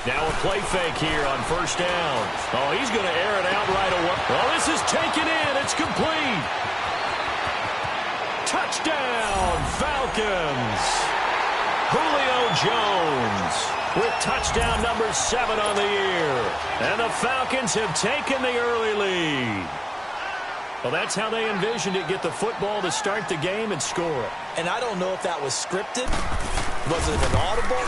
Now a play fake here on first down. Oh, he's going to air it out right away. Oh, this is taken in. It's complete. Touchdown, Falcons. Julio Jones with touchdown number 7 on the year. And the Falcons have taken the early lead. Well, that's how they envisioned it, get the football to start the game and score. And I don't know if that was scripted. Was it an audible?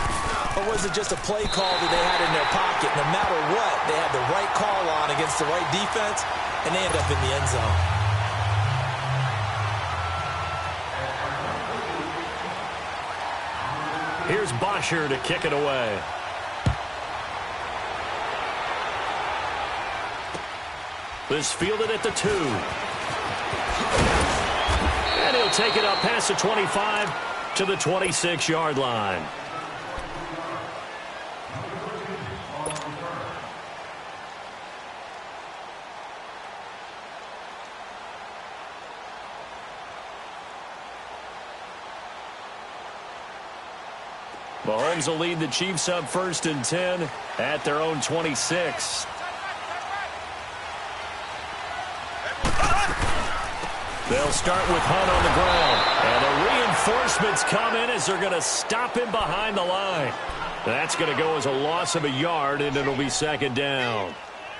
Or was it just a play call that they had in their pocket? No matter what, they had the right call on against the right defense, and they end up in the end zone. Here's Bosher to kick it away. This fielded at the 2. And he'll take it up past the 25 to the 26-yard line. Mahomes will lead the Chiefs up 1st and 10 at their own 26. They'll start with Hunt on the ground. And the reinforcements come in as they're going to stop him behind the line. That's going to go as a loss of a yard, and it'll be 2nd down.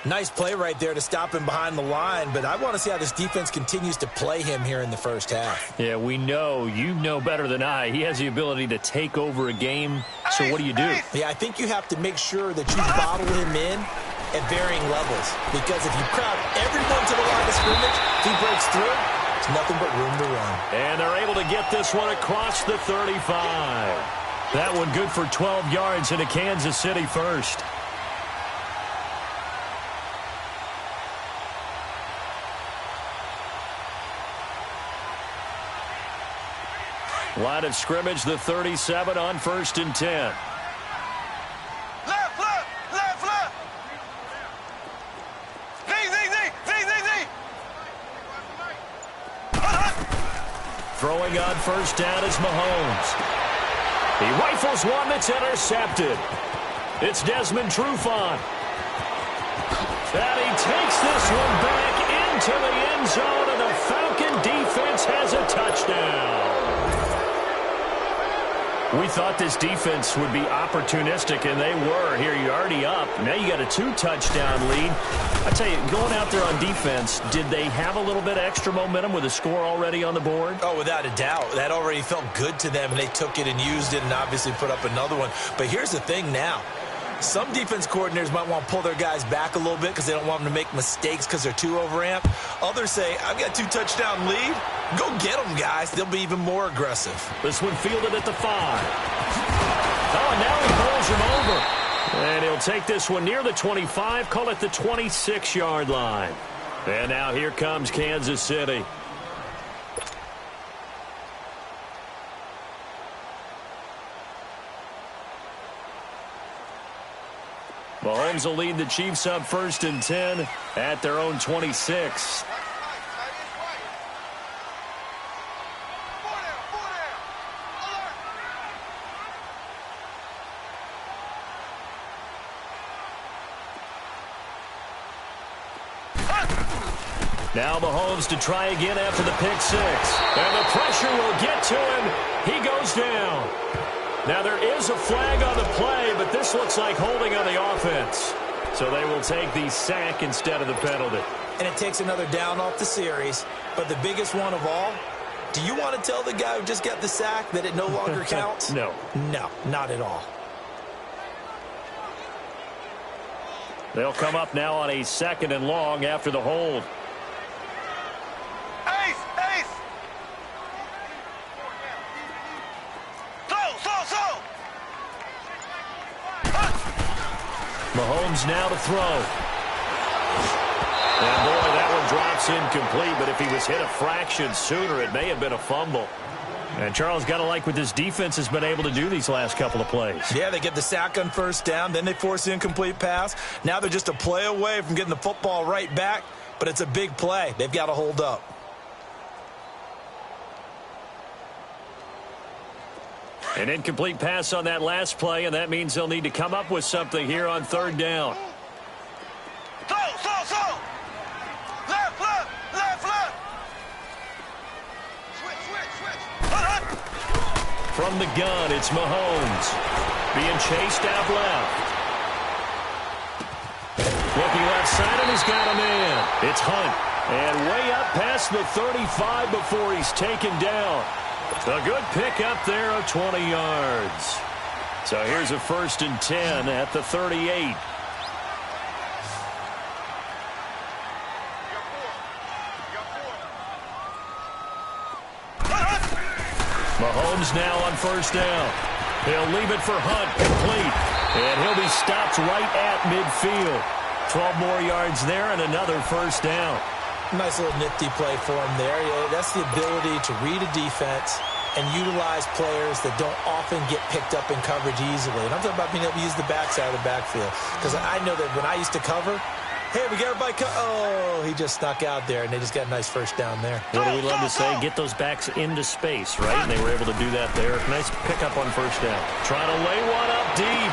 Nice play right there to stop him behind the line, but I want to see how this defense continues to play him here in the first half. Yeah, we know. You know better than I. He has the ability to take over a game, so what do you do? Yeah, I think you have to make sure that you bottle him in at varying levels, because if you crowd everyone to the line of scrimmage, if he breaks through, there's nothing but room to run. And they're able to get this one across the 35. That one good for 12 yards into Kansas City first. Line of scrimmage, the 37 on 1st and 10. Left. Throwing on first down is Mahomes. He rifles one that's intercepted. It's Desmond Trufant. And he takes this one back into the end zone, and the Falcon defense has a touchdown. We thought this defense would be opportunistic, and they were. Here, you're already up. Now you got a 2-touchdown lead. I tell you, going out there on defense, did they have a little bit of extra momentum with a score already on the board? Oh, without a doubt. That already felt good to them, and they took it and used it and obviously put up another one. But here's the thing now. Some defense coordinators might want to pull their guys back a little bit because they don't want them to make mistakes because they're too overamped. Others say, I've got a 2-touchdown lead. Go get them, guys. They'll be even more aggressive. This one fielded at the 5. Oh, and now he pulls him over. And he'll take this one near the 25, call it the 26-yard line. And now here comes Kansas City. Mahomes will lead the Chiefs up 1st and 10 at their own 26. Now Mahomes to try again after the pick 6. And the pressure will get to him. He goes down. Now there is a flag on the play, but this looks like holding on the offense. So they will take the sack instead of the penalty. And it takes another down off the series. But the biggest one of all, do you want to tell the guy who just got the sack that it no longer counts? No. No, not at all. They'll come up now on a 2nd and long after the hold. Mahomes now to throw. And boy, that one drops incomplete, but if he was hit a fraction sooner, it may have been a fumble. And Charles, got to like what this defense has been able to do these last couple of plays. Yeah, they get the sack on first down, then they force the incomplete pass. Now they're just a play away from getting the football right back, but it's a big play. They've got to hold up. An incomplete pass on that last play, and that means they'll need to come up with something here on third down. Slow. Left. Switch. From the gun, it's Mahomes. Being chased out left. Looking left side, and he's got a man. It's Hunt. And way up past the 35 before he's taken down. A good pickup there of 20 yards. So here's a 1st and 10 at the 38. Mahomes now on 1st down. He'll leave it for Hunt, complete. And he'll be stopped right at midfield. 12 more yards there and another 1st down. Nice little nifty play for him there. Yeah, that's the ability to read a defense and utilize players that don't often get picked up in coverage easily. And I'm talking about being able to use the backside of the backfield. Because I know that when I used to cover, hey, we got everybody. Oh, he just snuck out there, and they just got a nice 1st down there. What do we love to say? Get those backs into space, right? And they were able to do that there. Nice pickup on 1st down. Trying to lay one up deep.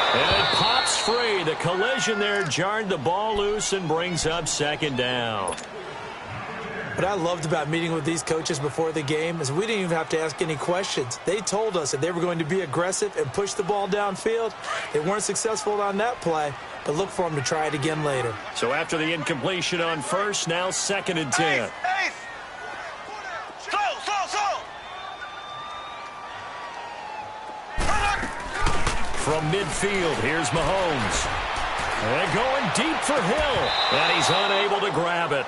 And it pops free. The collision there jarred the ball loose and brings up 2nd down. What I loved about meeting with these coaches before the game is we didn't even have to ask any questions. They told us that they were going to be aggressive and push the ball downfield. They weren't successful on that play, but look for them to try it again later. So after the incompletion on 1st, now 2nd and 10. Ace. Slow. From midfield, here's Mahomes. And going deep for Hill. And he's unable to grab it.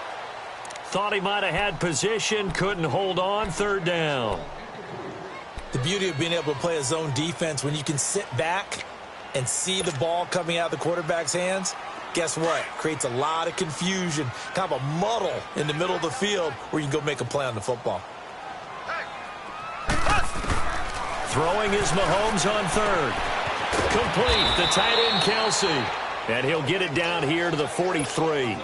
Thought he might have had position, couldn't hold on, 3rd down. The beauty of being able to play a zone defense when you can sit back and see the ball coming out of the quarterback's hands, guess what? Creates a lot of confusion, kind of a muddle in the middle of the field where you can go make a play on the football. Throwing is Mahomes on 3rd. Complete, the tight end Kelsey. And he'll get it down here to the 43.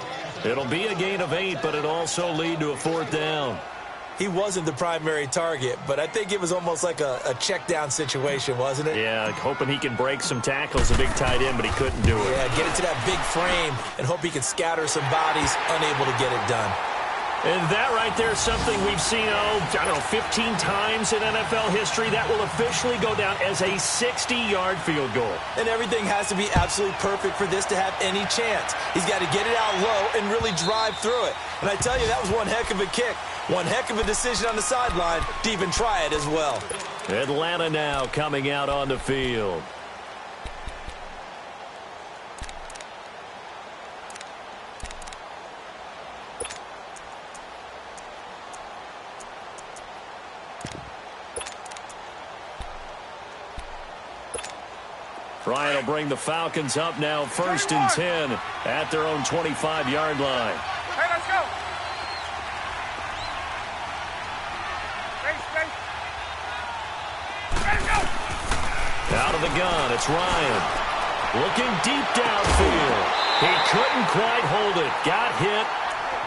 It'll be a gain of 8, but it'll also lead to a 4th down. He wasn't the primary target, but I think it was almost like a check down situation, wasn't it? Yeah, hoping he can break some tackles, a big tight end, but he couldn't do it. Yeah, get it to that big frame and hope he can scatter some bodies, unable to get it done. And that right there is something we've seen, 15 times in NFL history. That will officially go down as a 60-yard field goal. And everything has to be absolutely perfect for this to have any chance. He's got to get it out low and really drive through it. And I tell you, that was one heck of a kick. One heck of a decision on the sideline to even try it as well. Atlanta now coming out on the field. Bryant will bring the Falcons up now 1st and 10 at their own 25-yard line. Hey, let's go. Space. Let's go. Out of the gun, it's Ryan. Looking deep downfield. He couldn't quite hold it. Got hit.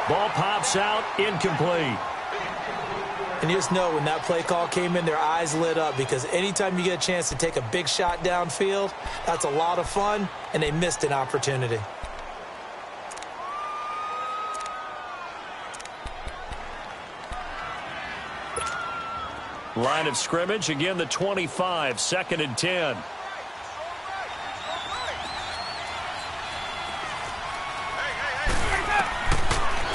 Ball pops out, incomplete. And you just know when that play call came in, their eyes lit up because anytime you get a chance to take a big shot downfield, that's a lot of fun, and they missed an opportunity. Line of scrimmage, again the 25, 2nd and 10.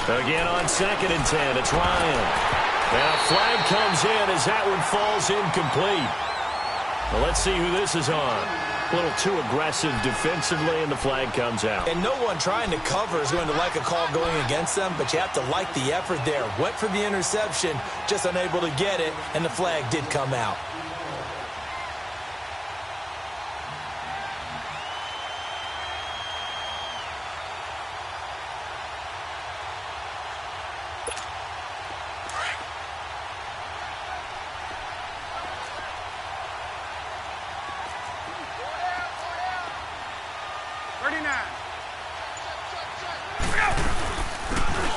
Again on 2nd and 10, it's Ryan. And a flag comes in as that one falls incomplete. Well, let's see who this is on. A little too aggressive defensively, and the flag comes out. And no one trying to cover is going to like a call going against them, but you have to like the effort there. Went for the interception, just unable to get it, and the flag did come out.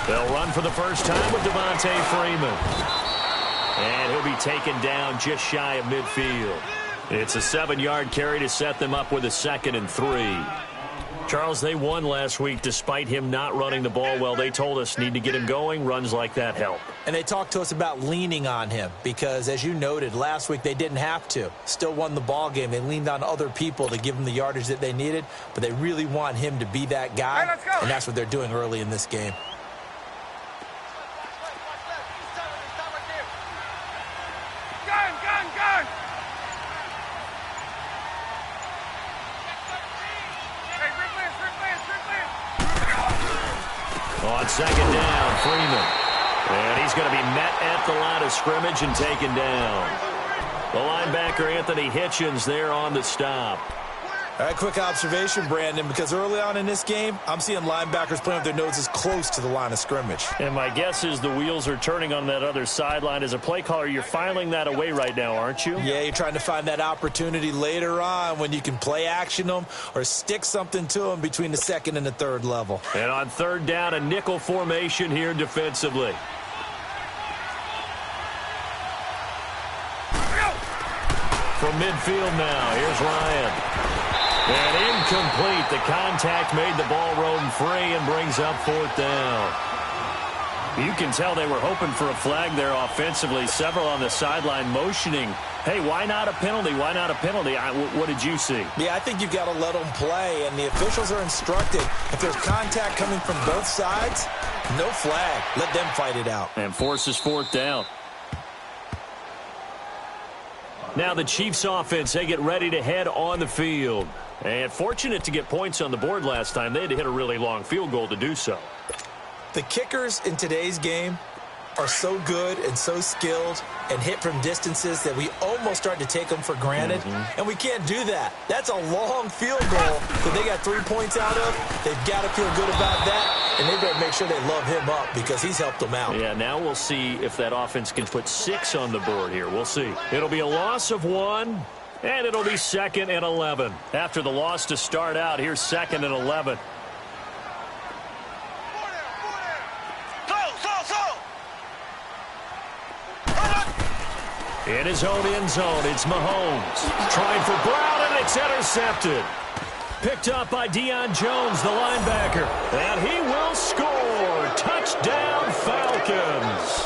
They'll run for the first time with Devontae Freeman. And he'll be taken down just shy of midfield. It's a 7-yard carry to set them up with a 2nd and 3. Charles, they won last week despite him not running the ball well. They told us need to get him going. Runs like that help. And they talked to us about leaning on him because, as you noted, last week they didn't have to. Still won the ball game. They leaned on other people to give them the yardage that they needed, but they really want him to be that guy, and that's what they're doing early in this game. On 2nd down, Freeman. And he's going to be met at the line of scrimmage and taken down. The linebacker, Anthony Hitchens, there on the stop. All right, quick observation, Brandon, because early on in this game, I'm seeing linebackers playing with their noses close to the line of scrimmage. And my guess is the wheels are turning on that other sideline. As a play caller, you're filing that away right now, aren't you? Yeah, you're trying to find that opportunity later on when you can play action them or stick something to them between the 2nd and the 3rd level. And on 3rd down, a nickel formation here defensively. From midfield now, here's Ryan. And incomplete. The contact made the ball roam free and brings up 4th down. You can tell they were hoping for a flag there offensively. Several on the sideline motioning, hey, why not a penalty? Why not a penalty? What did you see? Yeah, I think you've got to let them play, and the officials are instructed. If there's contact coming from both sides, no flag. Let them fight it out. And forces 4th down. Now the Chiefs offense, they get ready to head on the field. And fortunate to get points on the board last time. They had to hit a really long field goal to do so. The kickers in today's game are so good and so skilled and hit from distances that we almost start to take them for granted. And we can't do that. That's a long field goal that they got 3 points out of. They've got to feel good about that, and they better make sure they love him up because he's helped them out. Yeah, now we'll see if that offense can put 6 on the board here. We'll see. It'll be a loss of 1, and it'll be 2nd and 11. After the loss to start out, here's 2nd and 11. In his own end zone, it's Mahomes. Trying for Brown, and it's intercepted. Picked up by Deion Jones, the linebacker. And he will score. Touchdown, Falcons.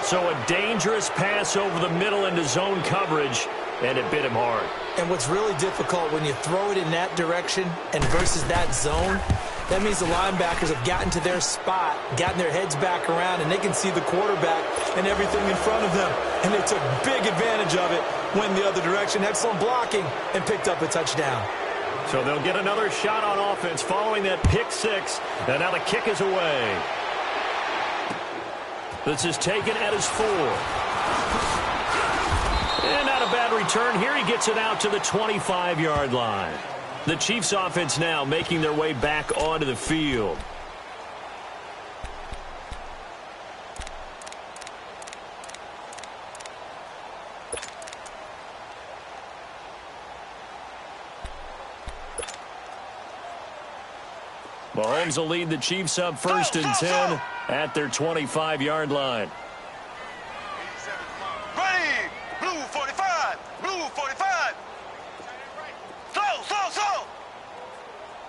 So a dangerous pass over the middle into zone coverage, and it bit him hard. And what's really difficult when you throw it in that direction and versus that zone, that means the linebackers have gotten to their spot, gotten their heads back around, and they can see the quarterback and everything in front of them. And they took big advantage of it, went the other direction, excellent blocking, and picked up a touchdown. So they'll get another shot on offense following that pick 6, and now the kick is away. This is taken at his 4. And not a bad return here. He gets it out to the 25-yard line. The Chiefs offense now making their way back onto the field. Mahomes will lead the Chiefs up 1st and 10 at their 25-yard line. Ready! Blue 45! Blue 45! Slow!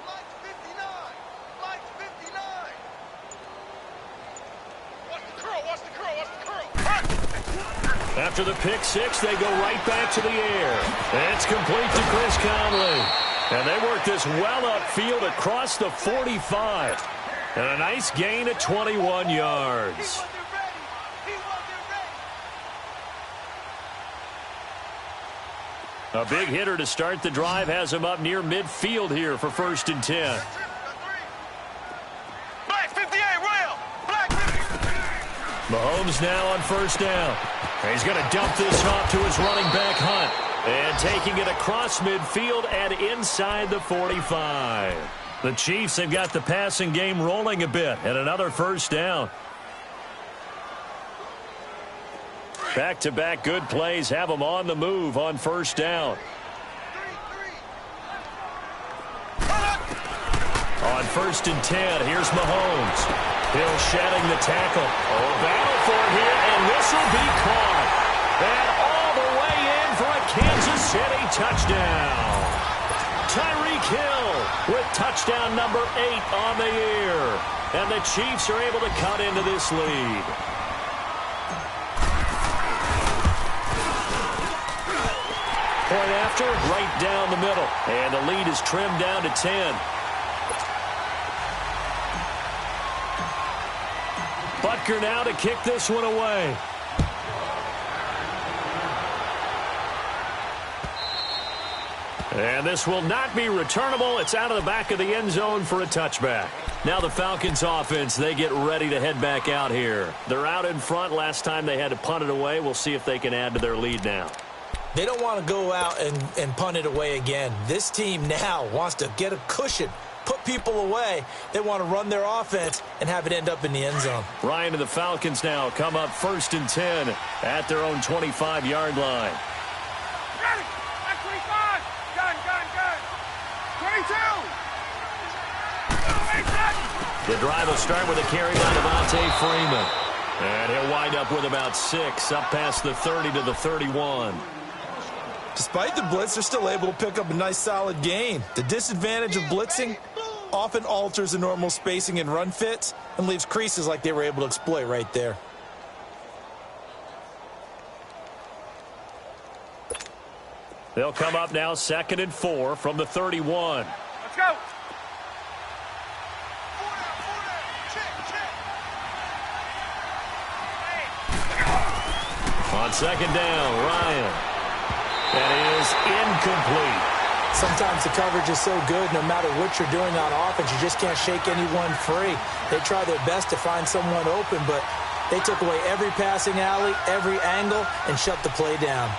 Lights 59! Lights 59! Watch the curl! After the pick 6, they go right back to the air. It's complete to Chris Conley. And they work this well upfield across the 45. And a nice gain of 21 yards. A big hitter to start the drive has him up near midfield here for 1st and 10. Black 58, Rail! Black 58! Mahomes now on 1st down. He's going to dump this off to his running back, Hunt. And taking it across midfield and inside the 45. The Chiefs have got the passing game rolling a bit, and another 1st down. Back-to-back good plays have them on the move on 1st down. On 1st and 10. Here's Mahomes. Hill shedding the tackle. Oh, battle for it here, and this will be caught. And all the way in for a Kansas City touchdown. Tyreek Hill with touchdown number 8 on the year. And the Chiefs are able to cut into this lead. Point after, right down the middle. And the lead is trimmed down to 10. Butker now to kick this one away. And this will not be returnable. It's out of the back of the end zone for a touchback. Now the Falcons offense, they get ready to head back out here. They're out in front. Last time they had to punt it away. We'll see if they can add to their lead now. They don't want to go out and punt it away again. This team now wants to get a cushion, put people away. They want to run their offense and have it end up in the end zone. Ryan and the Falcons now come up 1st and 10 at their own 25-yard line. Ready. At 25. Gun. 22. The drive will start with a carry by Devontae Freeman. And he'll wind up with about 6, up past the 30 to the 31. Despite the blitz, they're still able to pick up a nice, solid gain. The disadvantage of blitzing often alters the normal spacing and run fits and leaves creases like they were able to exploit right there. They'll come up now 2nd and 4 from the 31. Let's go. On 2nd down, Ryan. That is incomplete. Sometimes the coverage is so good, no matter what you're doing on offense, you just can't shake anyone free. They try their best to find someone open, but they took away every passing alley, every angle, and shut the play down.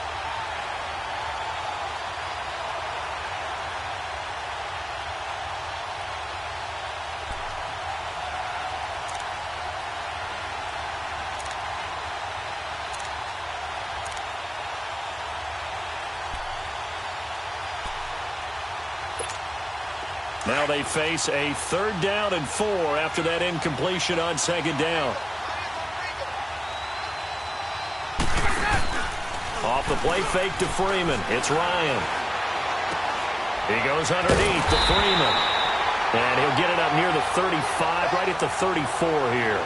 Now they face a 3rd down and 4 after that incompletion on 2nd down. Off the play fake to Freeman. It's Ryan. He goes underneath to Freeman. And he'll get it up near the 35, right at the 34 here.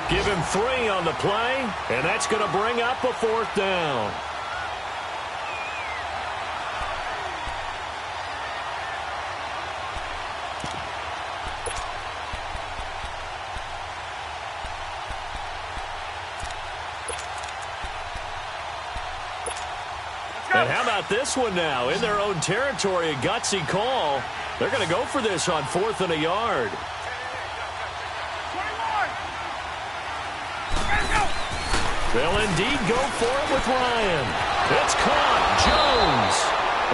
Give him 3 on the play, and that's going to bring up a 4th down. And how about this one now? In their own territory, a gutsy call. They're going to go for this on 4th and a yard. 21. They'll indeed go for it with Ryan. It's caught. Jones.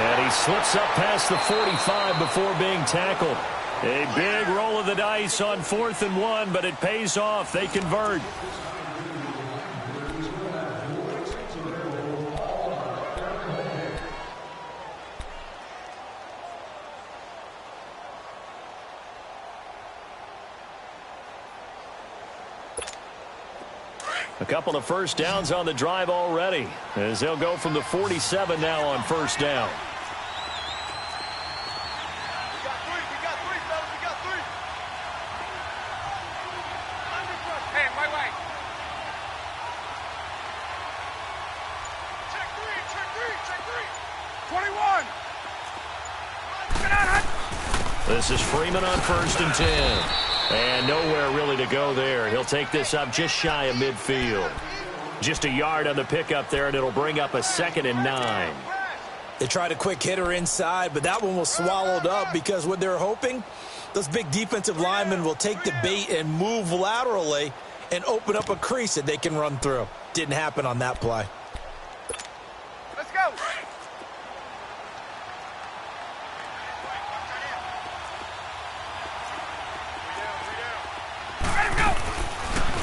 And he slips up past the 45 before being tackled. A big roll of the dice on 4th and 1, but it pays off. They convert. A couple of 1st downs on the drive already, as they'll go from the 47 now on 1st down. We got 3, fellas. We got 3. Hey, wait. Check 3. 21. Get out. This is Freeman on 1st and 10. And nowhere really to go there. He'll take this up just shy of midfield. Just a yard on the pickup there, and it'll bring up a 2nd and 9. They tried a quick hitter inside, but that one was swallowed up because what they're hoping, those big defensive linemen will take the bait and move laterally and open up a crease that they can run through. Didn't happen on that play. Let's go.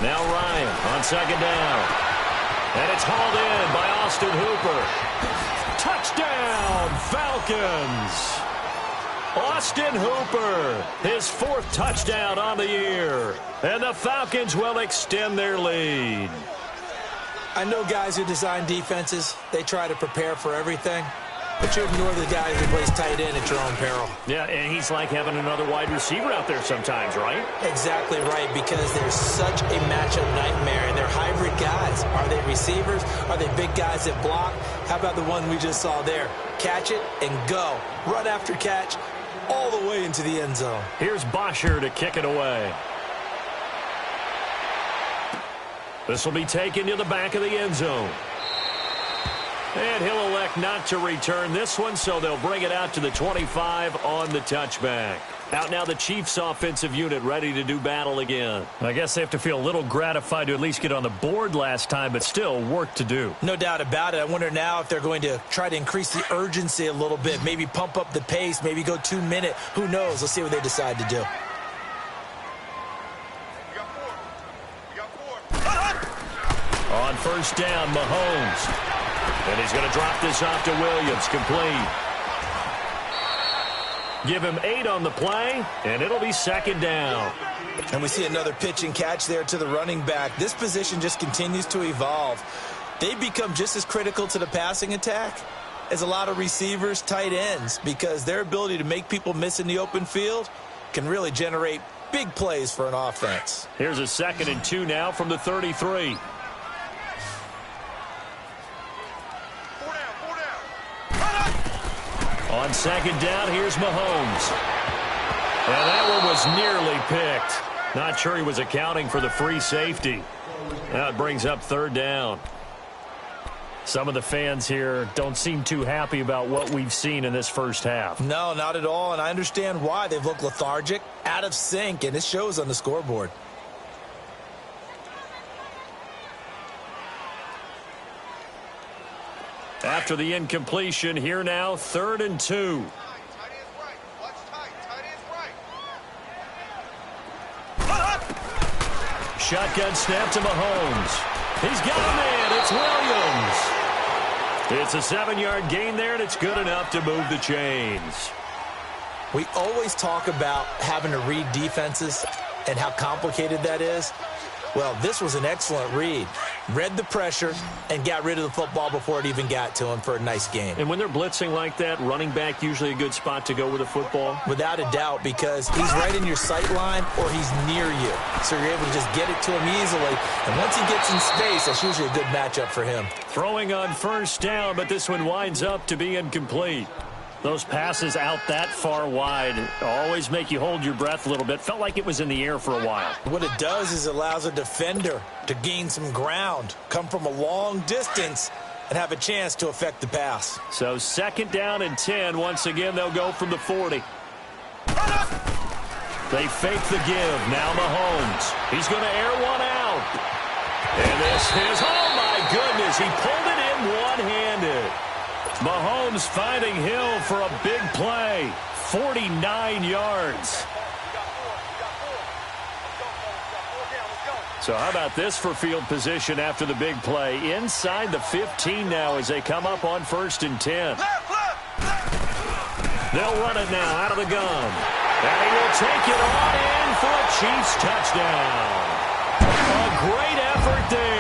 Now Ryan on 2nd down. And it's hauled in by Austin Hooper. Touchdown, Falcons! Austin Hooper, his 4th touchdown on the year. And the Falcons will extend their lead. I know guys who design defenses, they try to prepare for everything. But you ignore the guy who plays tight end at your own peril. Yeah, and he's like having another wide receiver out there sometimes, right? Exactly right, because there's such a matchup nightmare, and they're hybrid guys. Are they receivers? Are they big guys that block? How about the one we just saw there? Catch it and go. Run after catch all the way into the end zone. Here's Bosher to kick it away. This will be taken to the back of the end zone. And he'll elect not to return this one, so they'll bring it out to the 25 on the touchback. Out now the Chiefs offensive unit ready to do battle again. I guess they have to feel a little gratified to at least get on the board last time, but still work to do. No doubt about it. I wonder now if they're going to try to increase the urgency a little bit, maybe pump up the pace, maybe go 2-minute. Who knows? Let's see what they decide to do. On first down, Mahomes. And he's going to drop this off to Williams, complete. Give him 8 on the play, and it'll be 2nd down. And we see another pitch and catch there to the running back. This position just continues to evolve. They become just as critical to the passing attack as a lot of receivers, tight ends, because their ability to make people miss in the open field can really generate big plays for an offense. Here's a 2nd and 2 now from the 33. On 2nd down, here's Mahomes. And that one was nearly picked. Not sure he was accounting for the free safety. That brings up 3rd down. Some of the fans here don't seem too happy about what we've seen in this first half. No, not at all, and I understand why. They've looked lethargic, out of sync, and it shows on the scoreboard. After the incompletion, here now, 3rd and 2. Shotgun snap to Mahomes. He's got a man. It's Williams. It's a 7-yard gain there, and it's good enough to move the chains. We always talk about having to read defenses and how complicated that is. Well, this was an excellent read. Read the pressure and got rid of the football before it even got to him for a nice game. And when they're blitzing like that, running back usually a good spot to go with the football? Without a doubt, because he's right in your sight line or he's near you. So you're able to just get it to him easily. And once he gets in space, that's usually a good matchup for him. Throwing on first down, but this one winds up to be incomplete. Those passes out that far wide always make you hold your breath a little bit. Felt like it was in the air for a while. What it does is it allows a defender to gain some ground, come from a long distance, and have a chance to affect the pass. So 2nd down and 10. Once again, they'll go from the 40. They fake the give. Now Mahomes. He's going to air one out. And this is, oh my goodness, he pulled it in one-handed. Mahomes finding Hill for a big play. 49 yards. So how about this for field position after the big play? Inside the 15 now as they come up on 1st and 10. They'll run it now out of the gun. And he will take it on in for a Chiefs touchdown. A great effort there.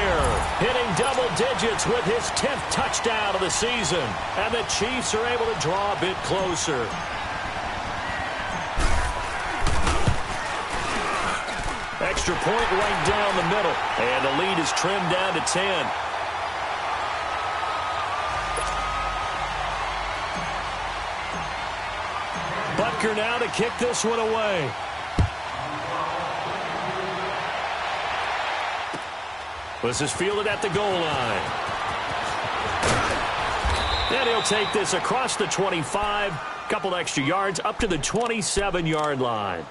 Hitting double digits with his 10th touchdown of the season. And the Chiefs are able to draw a bit closer. Extra point right down the middle. And the lead is trimmed down to 10. Butker now to kick this one away. This is fielded at the goal line. And he'll take this across the 25. Couple extra yards up to the 27-yard line.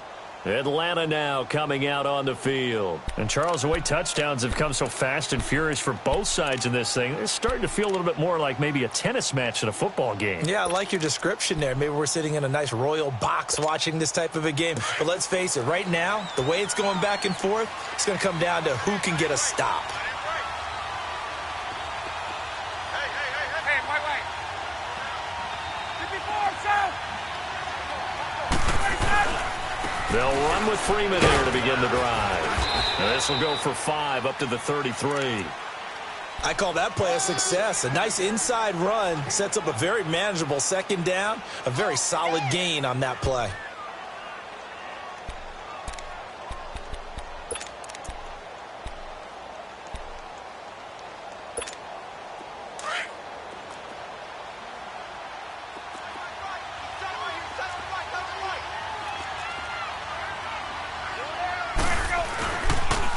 Atlanta now coming out on the field. And Charles, the way touchdowns have come so fast and furious for both sides in this thing, it's starting to feel a little bit more like maybe a tennis match than a football game. Yeah, I like your description there. Maybe we're sitting in a nice royal box watching this type of a game. But let's face it, right now, the way it's going back and forth, it's going to come down to who can get a stop. They'll run with Freeman here to begin the drive. And this will go for 5 up to the 33. I call that play a success. A nice inside run sets up a very manageable second down. A very solid gain on that play.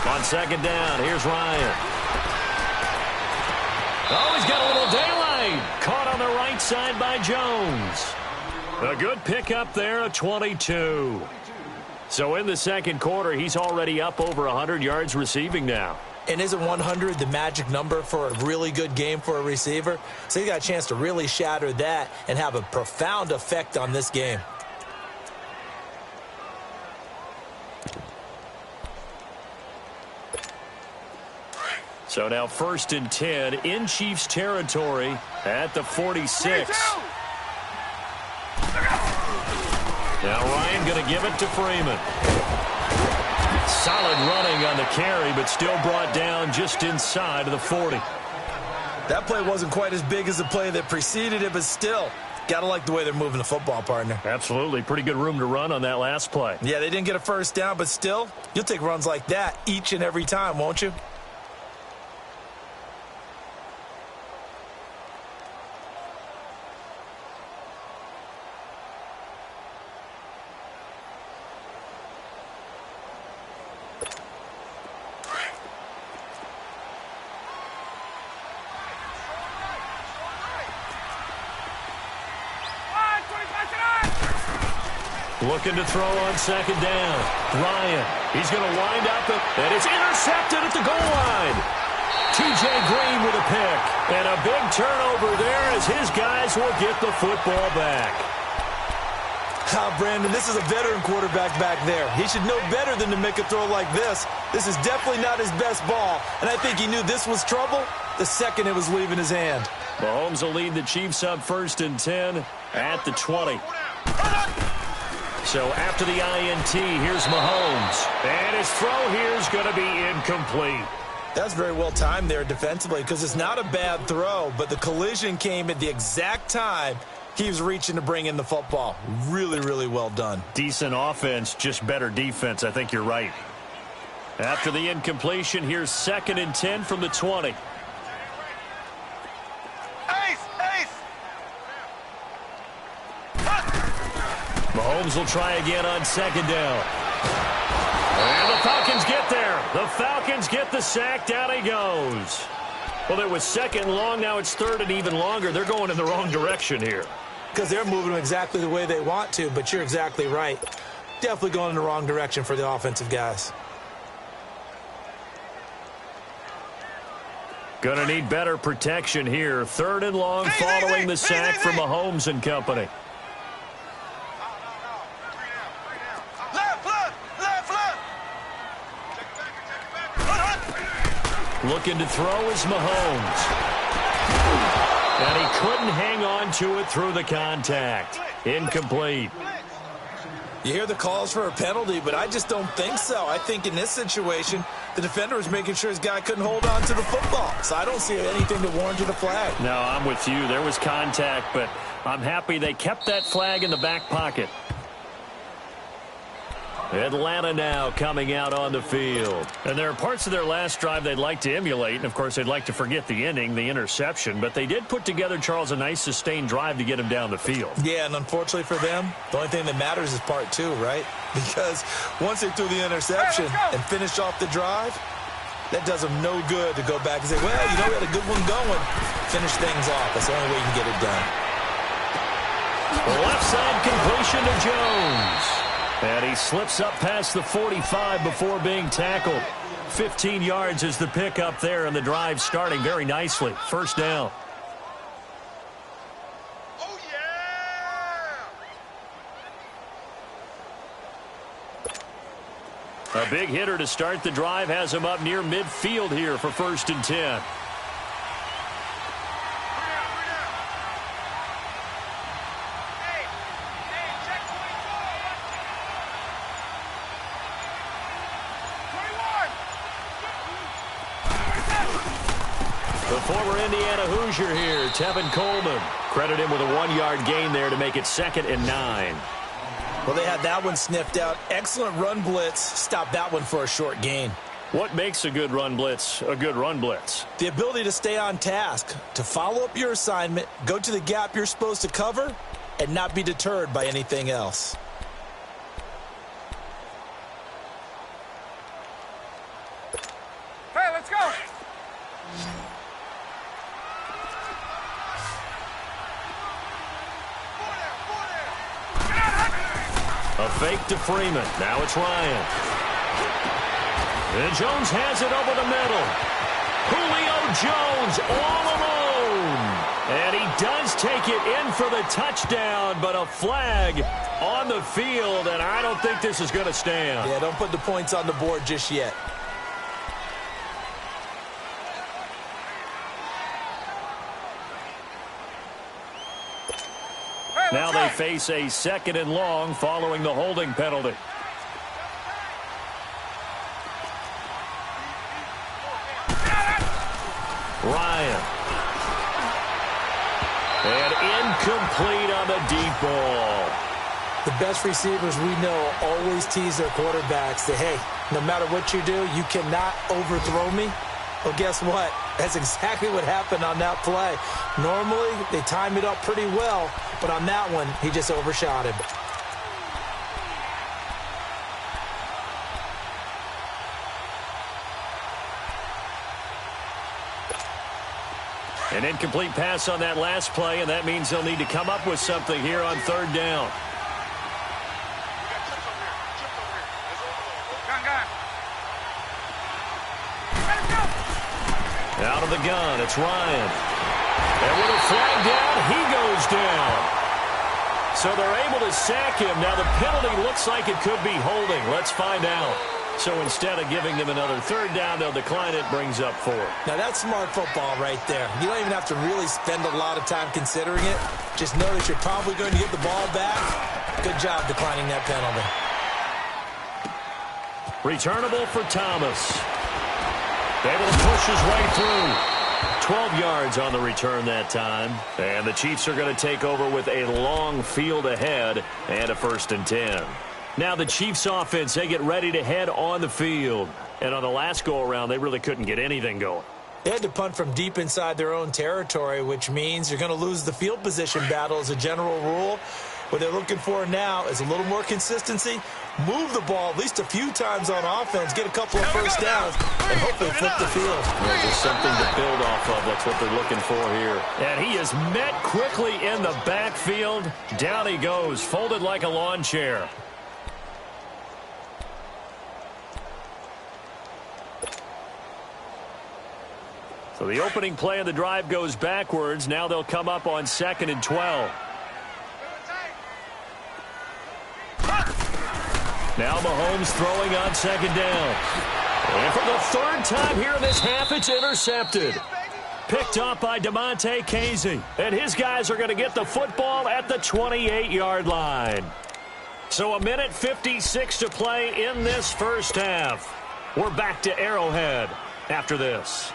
On second down, here's Ryan. Oh, he's got a little daylight. Caught on the right side by Jones. A good pickup there, a 22. So in the second quarter, he's already up over 100 yards receiving now. And isn't 100 the magic number for a really good game for a receiver? So he got a chance to really shatter that and have a profound effect on this game. So now 1st and 10 in Chiefs territory at the 46. Now Ryan going to give it to Freeman. Solid running on the carry, but still brought down just inside of the 40. That play wasn't quite as big as the play that preceded it, but still, got to like the way they're moving the football, partner. Absolutely. Pretty good room to run on that last play. Yeah, they didn't get a first down, but still, you'll take runs like that each and every time, won't you? Looking to throw on second down. Ryan, he's going to wind up, and it's intercepted at the goal line. T.J. Green with a pick, and a big turnover there as his guys will get the football back. Brandon, this is a veteran quarterback back there. He should know better than to make a throw like this. This is definitely not his best ball, and I think he knew this was trouble the second it was leaving his hand. Mahomes will lead the Chiefs up 1st and 10 at the 20. So after the INT, here's Mahomes. And his throw here is going to be incomplete. That's very well timed there defensively because it's not a bad throw, but the collision came at the exact time he was reaching to bring in the football. Really, really well done. Decent offense, just better defense. I think you're right. After the incompletion, here's 2nd and 10 from the 20. Mahomes will try again on second down. And the Falcons get there. The Falcons get the sack. Down he goes. Well, it was 2nd and long. Now it's 3rd and even longer. They're going in the wrong direction here. Because they're moving exactly the way they want to, but you're exactly right. Definitely going in the wrong direction for the offensive guys. Going to need better protection here. 3rd and long following the sack from Mahomes and company. Looking to throw is Mahomes. And he couldn't hang on to it through the contact. Incomplete. You hear the calls for a penalty, but I just don't think so. I think in this situation, the defender was making sure his guy couldn't hold on to the football. So I don't see anything to warrant a flag. No, I'm with you. There was contact, but I'm happy they kept that flag in the back pocket. Atlanta now coming out on the field. And there are parts of their last drive they'd like to emulate. And, of course, they'd like to forget the inning, the interception. But they did put together, Charles, a nice sustained drive to get him down the field. Yeah, and unfortunately for them, the only thing that matters is part 2, right? Because once they threw the interception and finished off the drive, that does them no good to go back and say, well, you know, we had a good one going. Finish things off. That's the only way you can get it done. Left side completion to Jones. And he slips up past the 45 before being tackled. 15 yards is the pickup there, and the drive starting very nicely. 1st down. Oh, yeah! A big hitter to start the drive has him up near midfield here for 1st and 10. The former Indiana Hoosier here, Tevin Coleman. Credit him with a 1-yard gain there to make it 2nd and 9. Well, they had that one sniffed out. Excellent run blitz. Stop that one for a short gain. What makes a good run blitz a good run blitz? The ability to stay on task, to follow up your assignment, go to the gap you're supposed to cover, and not be deterred by anything else. Hey, let's go. A fake to Freeman. Now it's Ryan. And Jones has it over the middle. Julio Jones all alone. And he does take it in for the touchdown, but a flag on the field, and I don't think this is going to stand. Yeah, don't put the points on the board just yet. Now they face a 2nd and long following the holding penalty. Ryan. And incomplete on the deep ball. The best receivers we know always tease their quarterbacks that, hey, no matter what you do, you cannot overthrow me. Well, guess what? That's exactly what happened on that play. Normally, they time it up pretty well, but on that one, he just overshot him. An incomplete pass on that last play, and that means they'll need to come up with something here on 3rd down. Out of the gun, it's Ryan. And with a flag down, he goes down. So they're able to sack him. Now the penalty looks like it could be holding. Let's find out. So instead of giving them another 3rd down, they'll decline it, brings up 4. Now that's smart football right there. You don't even have to really spend a lot of time considering it. Just know that you're probably going to get the ball back. Good job declining that penalty. Returnable for Thomas. Able to push his way through. 12 yards on the return that time. And the Chiefs are going to take over with a long field ahead and a 1st and 10. Now the Chiefs offense, they get ready to head on the field. And on the last go-around, they really couldn't get anything going. They had to punt from deep inside their own territory, which means you're going to lose the field position battle as a general rule. What they're looking for now is a little more consistency, move the ball at least a few times on offense, get a couple of 1st downs, and hopefully flip the field. Yeah, just something to build off of. That's what they're looking for here. And he is met quickly in the backfield. Down he goes, folded like a lawn chair. So the opening play of the drive goes backwards. Now they'll come up on 2nd and 12. Now Mahomes throwing on 2nd down. And for the 3rd time here in this half, it's intercepted. Picked up by DeMonte Casey. And his guys are going to get the football at the 28-yard line. So 1:56 to play in this 1st half. We're back to Arrowhead after this.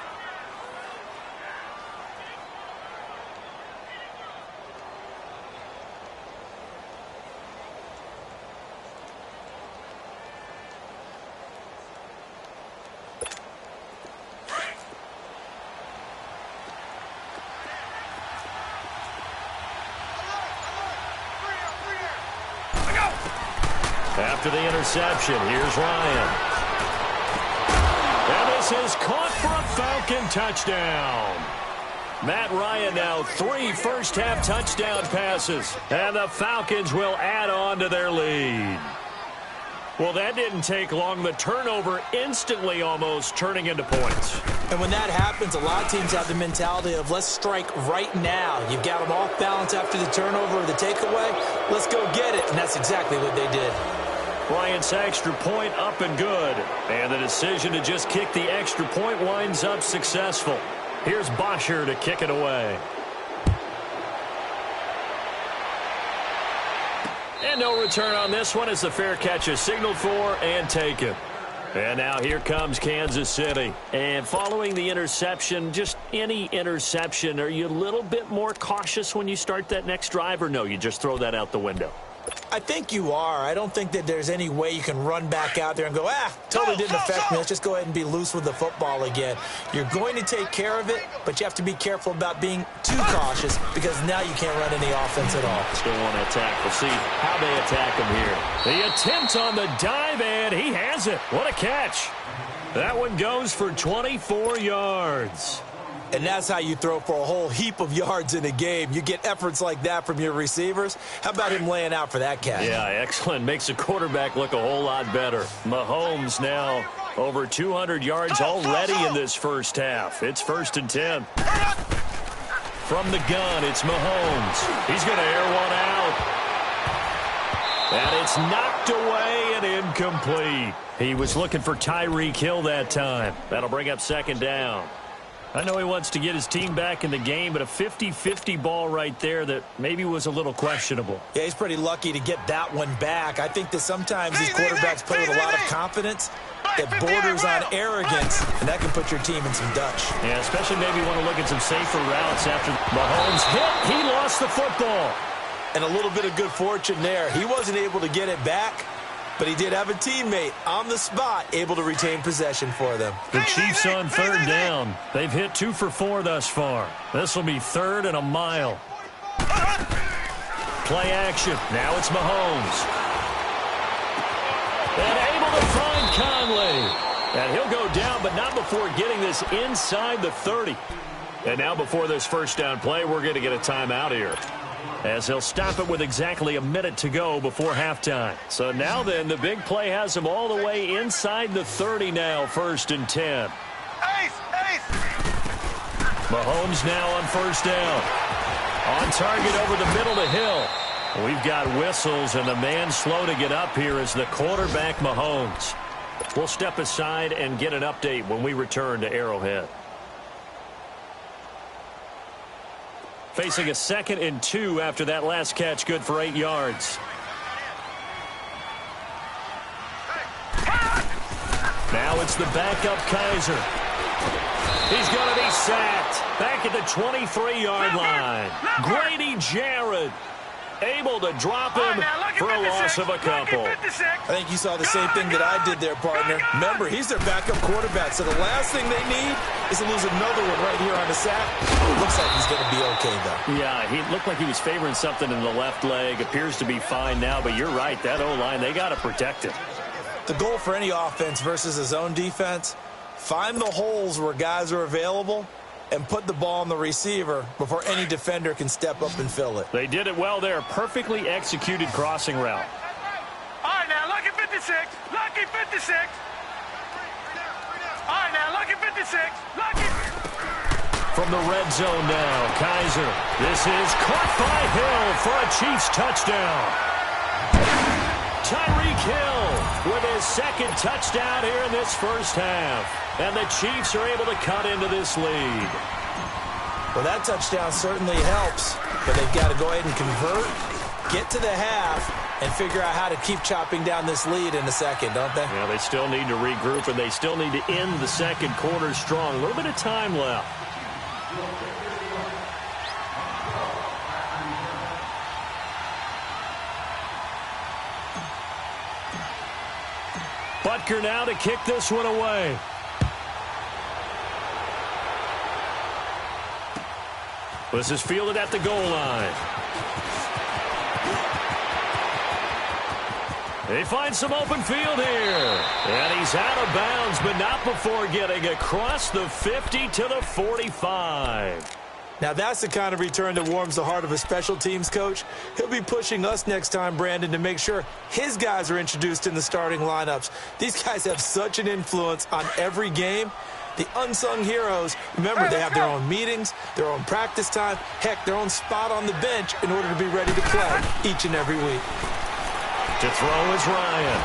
After the interception, here's Ryan. And this is caught for a Falcon touchdown. Matt Ryan now 3 first-half touchdown passes. And the Falcons will add on to their lead. Well, that didn't take long. The turnover instantly almost turning into points. And when that happens, a lot of teams have the mentality of let's strike right now. You've got them off balance after the turnover or the takeaway. Let's go get it. And that's exactly what they did. Bryant's extra point up and good. And the decision to just kick the extra point winds up successful. Here's Bosher to kick it away. And no return on this one as the fair catch is signaled for and taken. And now here comes Kansas City. And following the interception, just any interception, are you a little bit more cautious when you start that next drive, or no, you just throw that out the window? I think you are. I don't think that there's any way you can run back out there and go, totally didn't affect me. Let's just go ahead and be loose with the football again. You're going to take care of it, but you have to be careful about being too cautious because now you can't run any offense at all. Still want to attack. We'll see how they attack him here. The attempt on the dive, and he has it. What a catch. That one goes for 24 yards. And that's how you throw for a whole heap of yards in a game. You get efforts like that from your receivers. How about him laying out for that catch? Yeah, excellent. Makes the quarterback look a whole lot better. Mahomes now over 200 yards already in this first half. It's 1st and 10. From the gun, it's Mahomes. He's going to air one out. And it's knocked away and incomplete. He was looking for Tyreek Hill that time. That'll bring up 2nd down. I know he wants to get his team back in the game, but a 50-50 ball right there that maybe was a little questionable. Yeah, he's pretty lucky to get that one back. I think that sometimes these quarterbacks play with a lot of confidence that borders on arrogance, and that can put your team in some Dutch. Yeah, especially maybe want to look at some safer routes after Mahomes hit. He lost the football. And a little bit of good fortune there. He wasn't able to get it back, but he did have a teammate on the spot able to retain possession for them. The Chiefs on 3rd down. They've hit 2 for 4 thus far. This will be 3rd and a mile. Play action. Now it's Mahomes. And able to find Conley. And he'll go down, but not before getting this inside the 30. And now before this 1st down play, we're going to get a timeout here, as he'll stop it with exactly a minute to go before halftime. So now then, the big play has him all the way inside the 30 now, 1st and 10. Mahomes now on 1st down. On target over the middle to Hill. We've got whistles, and the man slow to get up here is the quarterback, Mahomes. We'll step aside and get an update when we return to Arrowhead. Facing a 2nd and 2 after that last catch, good for 8 yards. Now it's the backup Kaiser. He's going to be sacked back at the 23-yard line. Grady Jarrett able to drop him for a loss of a couple. I think you saw the same thing that I did there, partner. Remember, he's their backup quarterback, so the last thing they need is to lose another one right here on the sack. Looks like he's going to be okay, though. Yeah, he looked like he was favoring something in the left leg. Appears to be fine now, but you're right. That O-line, they got to protect it. The goal for any offense versus a zone defense, find the holes where guys are available and put the ball on the receiver before any defender can step up and fill it. They did it well there. Perfectly executed crossing route. All right, now, lucky 56. Lucky 56. All right, now, lucky 56. Lucky. From the red zone now, Kaiser. This is caught by Hill for a Chiefs touchdown. Tyreek Hill with his 2nd touchdown here in this first half. And the Chiefs are able to cut into this lead. Well, that touchdown certainly helps, but they've got to go ahead and convert, get to the half, and figure out how to keep chopping down this lead in the 2nd, don't they? Yeah, they still need to regroup, and they still need to end the 2nd quarter strong. A little bit of time left. Butker now to kick this one away. This is fielded at the goal line. They find some open field here. And he's out of bounds, but not before getting across the 50 to the 45. Now that's the kind of return that warms the heart of a special teams coach. He'll be pushing us next time, Brandon, to make sure his guys are introduced in the starting lineups. These guys have such an influence on every game. The unsung heroes, remember, they have their own meetings, their own practice time, heck, their own spot on the bench in order to be ready to play each and every week. To throw is Ryan.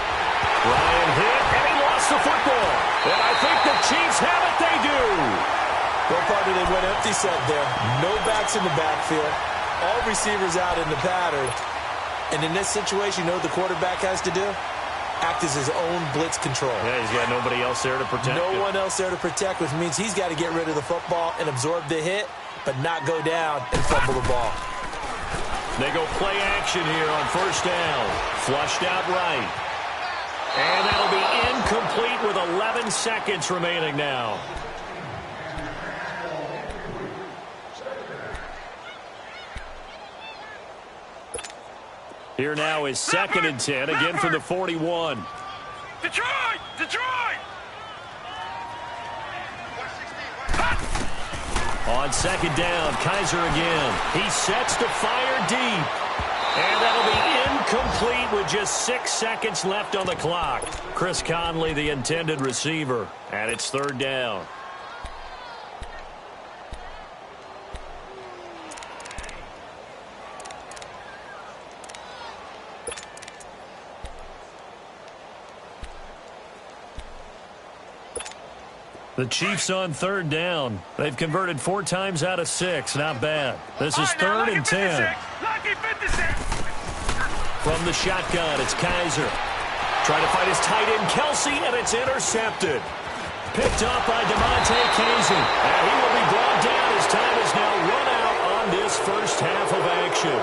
Ryan hit, and he lost the football. And I think the Chiefs have it. They do. Well, partner, they went empty set there. No backs in the backfield. All receivers out in the pattern. And in this situation, you know what the quarterback has to do? act as his own blitz control. Yeah, he's got nobody else there to protect him. No one else there to protect, which means he's got to get rid of the football and absorb the hit, but not go down and fumble the ball. They go play action here on first down. Flushed out right. And that'll be incomplete with 11 seconds remaining now. Here now is 2nd and 10, again from the 41. Detroit! Detroit! On 2nd down, Kaiser again. He sets to fire deep. And that'll be incomplete with just 6 seconds left on the clock. Chris Conley, the intended receiver, and it's 3rd down. The Chiefs on 3rd down. They've converted 4 times out of 6. Not bad. This is 3rd and 10. From the shotgun, it's Kaiser. Trying to fight his tight end, Kelsey, and it's intercepted. Picked up by DeMonte Casey. And he will be brought down as time is now run out on this first half of action.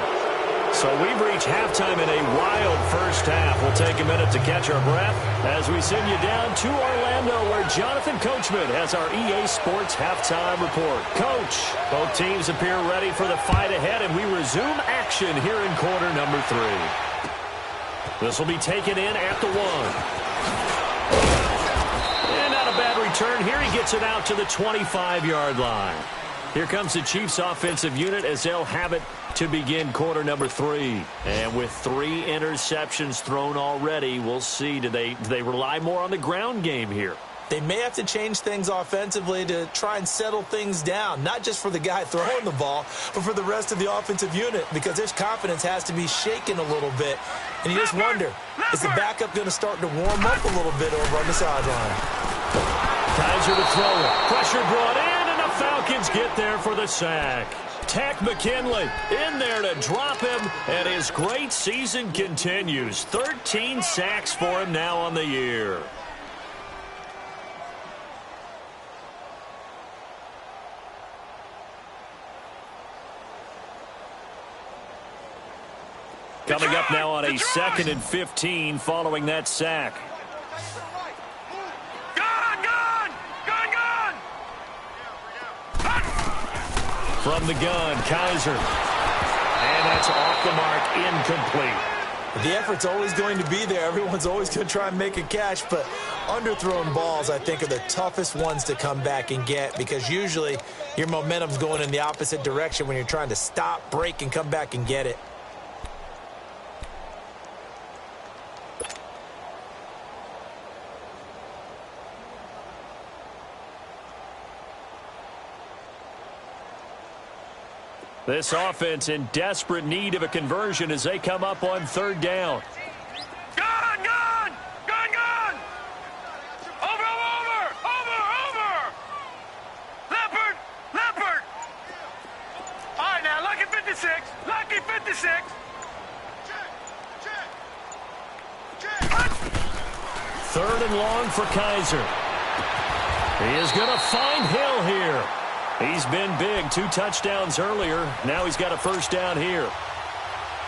So we've reached halftime in a wild first half. We'll take a minute to catch our breath as we send you down to Orlando, where Jonathan Coachman has our EA Sports halftime report. Coach, both teams appear ready for the fight ahead, and we resume action here in quarter number 3. This will be taken in at the 1. And not a bad return here. He gets it out to the 25-yard line. Here comes the Chiefs offensive unit as they'll have it to begin quarter number 3. And with 3 interceptions thrown already, we'll see. Do they rely more on the ground game here? They may have to change things offensively to try and settle things down, not just for the guy throwing the ball, but for the rest of the offensive unit, because their confidence has to be shaken a little bit. And you just wonder, is the backup going to start to warm up a little bit over on the sideline? Kaiser to throw it. Pressure brought in, and the Falcons get there for the sack. Tack McKinley in there to drop him, and his great season continues. 13 sacks for him now on the year. Coming up now on a 2nd and 15 following that sack. From the gun, Kaiser. And that's off the mark, incomplete. The effort's always going to be there. Everyone's always going to try and make a catch, but underthrown balls, I think, are the toughest ones to come back and get, because usually your momentum's going in the opposite direction when you're trying to stop, break, and come back and get it. This offense in desperate need of a conversion as they come up on 3rd down. Gun! Gun! Gun! Gun! Over! Leopard! Leopard! All right, now, lucky 56. Lucky 56. Third and long for Kaiser. He is going to find Hill here. He's been big, 2 touchdowns earlier. Now he's got a first down here.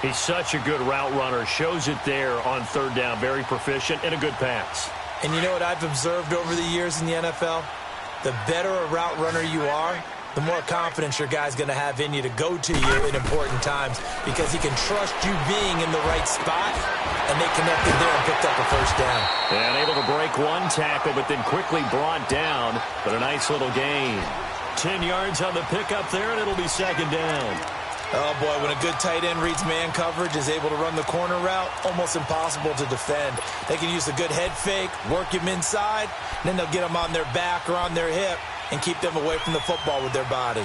He's such a good route runner. Shows it there on 3rd down. Very proficient and a good pass. And you know what I've observed over the years in the NFL? The better a route runner you are, the more confidence your guy's going to have in you to go to you in important times, because he can trust you being in the right spot, and they connected there and picked up a first down. And able to break 1 tackle, but then quickly brought down. But a nice little gain. 10 yards on the pickup there, and it'll be 2nd down. Oh, boy, when a good tight end reads man coverage, is able to run the corner route, almost impossible to defend. They can use a good head fake, work him inside, and then they'll get him on their back or on their hip and keep them away from the football with their body.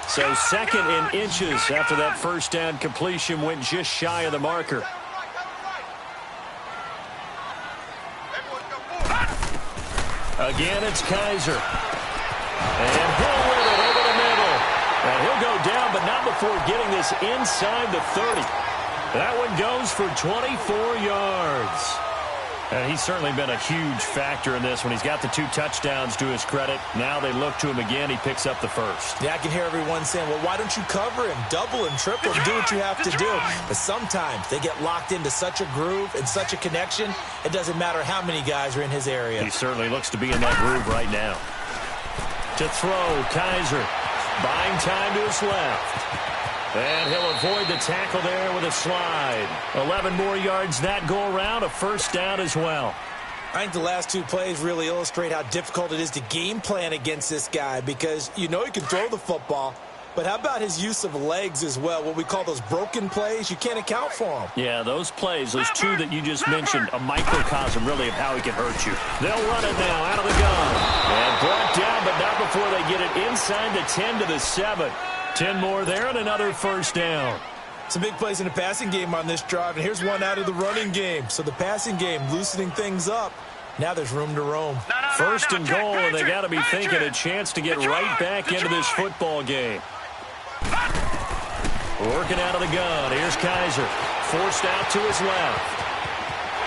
So 2nd and inches after that first down completion went just shy of the marker. Again, it's Kaiser. And Hill with it over the middle. And he'll go down, but not time before getting this inside the 30. That one goes for 24 yards. And he's certainly been a huge factor in this when he's got the 2 touchdowns to his credit. Now they look to him again. He picks up the first. Yeah, I can hear everyone saying, well, why don't you cover him? Double him, triple him, do what you have to do. But sometimes they get locked into such a groove and such a connection, it doesn't matter how many guys are in his area. He certainly looks to be in that groove right now. To throw, Kaiser. Buying time to his left. And he'll avoid the tackle there with a slide. 11 more yards that go around, a first down as well. I think the last 2 plays really illustrate how difficult it is to game plan against this guy because you know he can throw the football, but how about his use of legs as well? What we call those broken plays, you can't account for them. Yeah, those plays, those 2 that you just mentioned, a microcosm really of how he can hurt you. They'll run it now out of the gun. And brought down, but not before they get it inside the 10 to the 7. 10 more there and another first down. Some big plays in the passing game on this drive, and here's one out of the running game. So the passing game loosening things up. Now there's room to roam. First and goal, and they got to be thinking a chance to get right back into this football game. Working out of the gun. Here's Kaiser. Forced out to his left.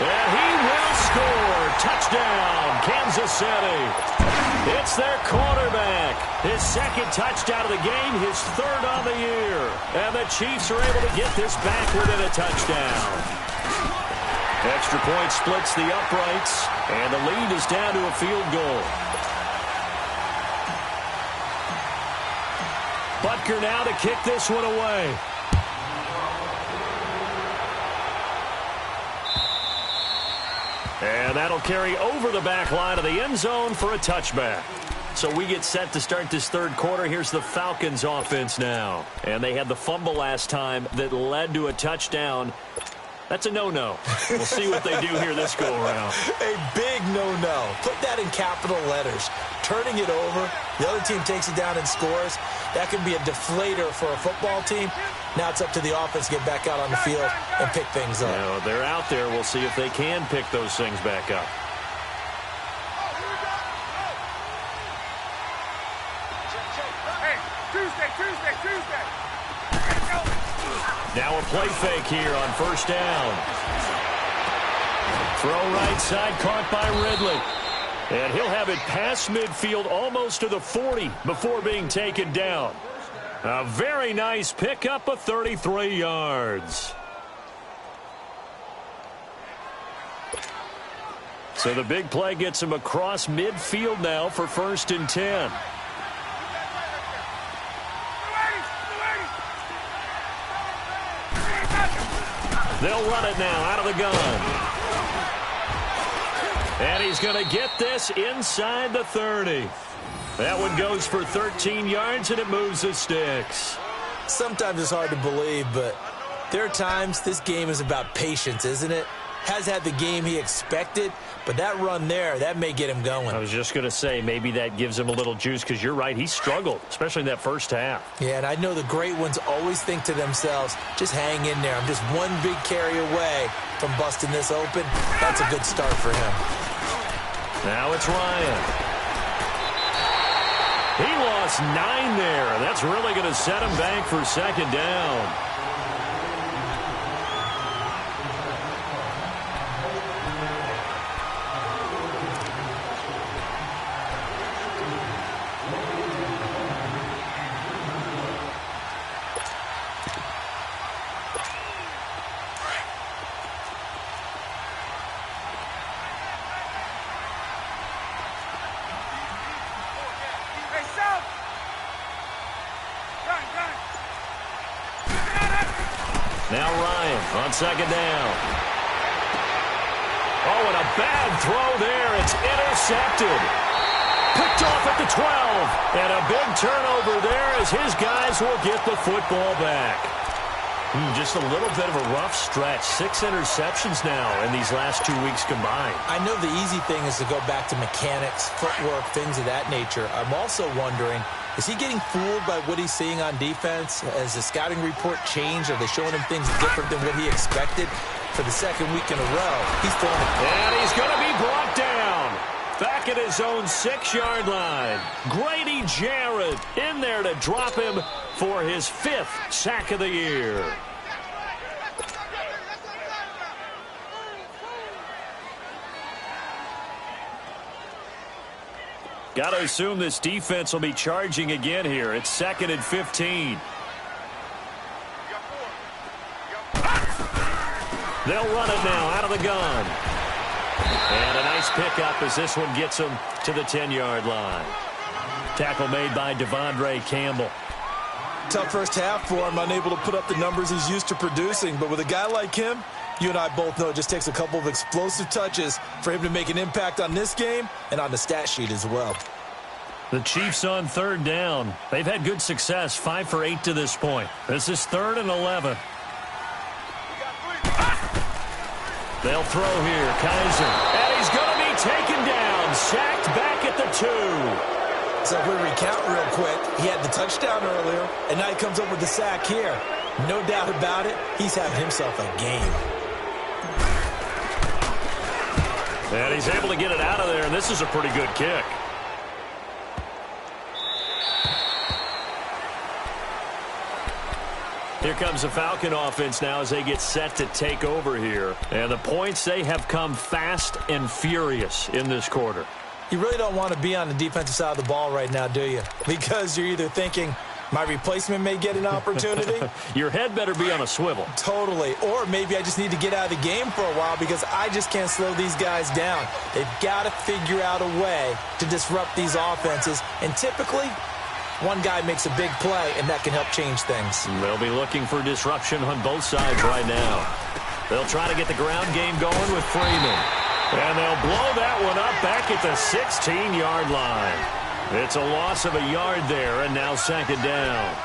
And he will score. Touchdown, Kansas City. It's their quarterback. His second touchdown of the game, his 3rd on the year. And the Chiefs are able to get this back within a touchdown. Extra point splits the uprights, and the lead is down to a field goal. Butker now to kick this one away. And that'll carry over the back line of the end zone for a touchback. So we get set to start this 3rd quarter. Here's the Falcons offense now. And they had the fumble last time that led to a touchdown. That's a no-no. We'll see what they do here this go-around. A big no-no. Put that in capital letters. Turning it over, the other team takes it down and scores. That can be a deflator for a football team. Now it's up to the offense to get back out on the field and pick things up. You know, they're out there. We'll see if they can pick those things back up. Hey, Tuesday. Now a play fake here on first down. Throw right side, caught by Ridley. And he'll have it past midfield almost to the 40 before being taken down. A very nice pickup of 33 yards. So the big play gets him across midfield now for 1st and 10. They'll run it now out of the gun. And he's going to get this inside the 30. That one goes for 13 yards, and it moves the sticks. Sometimes it's hard to believe, but there are times this game is about patience, isn't it? Has had the game he expected, but that run there, that may get him going. I was just going to say, maybe that gives him a little juice, because you're right, he struggled, especially in that first half. Yeah, and I know the great ones always think to themselves, just hang in there. I'm just one big carry away from busting this open. That's a good start for him. Now it's Ryan. He lost 9 there. That's really going to set him back for 2nd down. Now Ryan on 2nd down. Oh, and a bad throw there. It's intercepted. Picked off at the 12. And a big turnover there as his guys will get the football back. Just a little bit of a rough stretch. 6 interceptions now in these last 2 weeks combined. I know the easy thing is to go back to mechanics, footwork, things of that nature. I'm also wondering, is he getting fooled by what he's seeing on defense? Has the scouting report changed? Are they showing him things different than what he expected? For the 2nd week in a row, he's throwing it. And he's going to be brought down. Back at his own 6-yard line. Grady Jarrett in there to drop him for his 5th sack of the year. Got to assume this defense will be charging again here. It's 2nd and 15. They'll run it now out of the gun. And a nice pickup as this one gets them to the 10-yard line. Tackle made by Devondre Campbell. Tough first half for him, unable to put up the numbers he's used to producing. But with a guy like him, you and I both know it just takes a couple of explosive touches for him to make an impact on this game and on the stat sheet as well. The Chiefs on 3rd down. They've had good success, 5 for 8 to this point. This is 3rd and 11. They'll throw here. Kaiser. And he's going to be taken down. Sacked back at the 2. So if we recount real quick, he had the touchdown earlier, and now he comes up with the sack here. No doubt about it, he's having himself a game. And he's able to get it out of there, and this is a pretty good kick. Here comes the Falcon offense now as they get set to take over here. And the points, they have come fast and furious in this quarter. You really don't want to be on the defensive side of the ball right now, do you? Because you're either thinking, my replacement may get an opportunity. Your head better be on a swivel. Totally. Or maybe I just need to get out of the game for a while because I just can't slow these guys down. They've got to figure out a way to disrupt these offenses. And typically, one guy makes a big play, and that can help change things. They'll be looking for disruption on both sides right now. They'll try to get the ground game going with Freeman. And they'll blow that one up back at the 16-yard line. It's a loss of a yard there, and now 2nd down.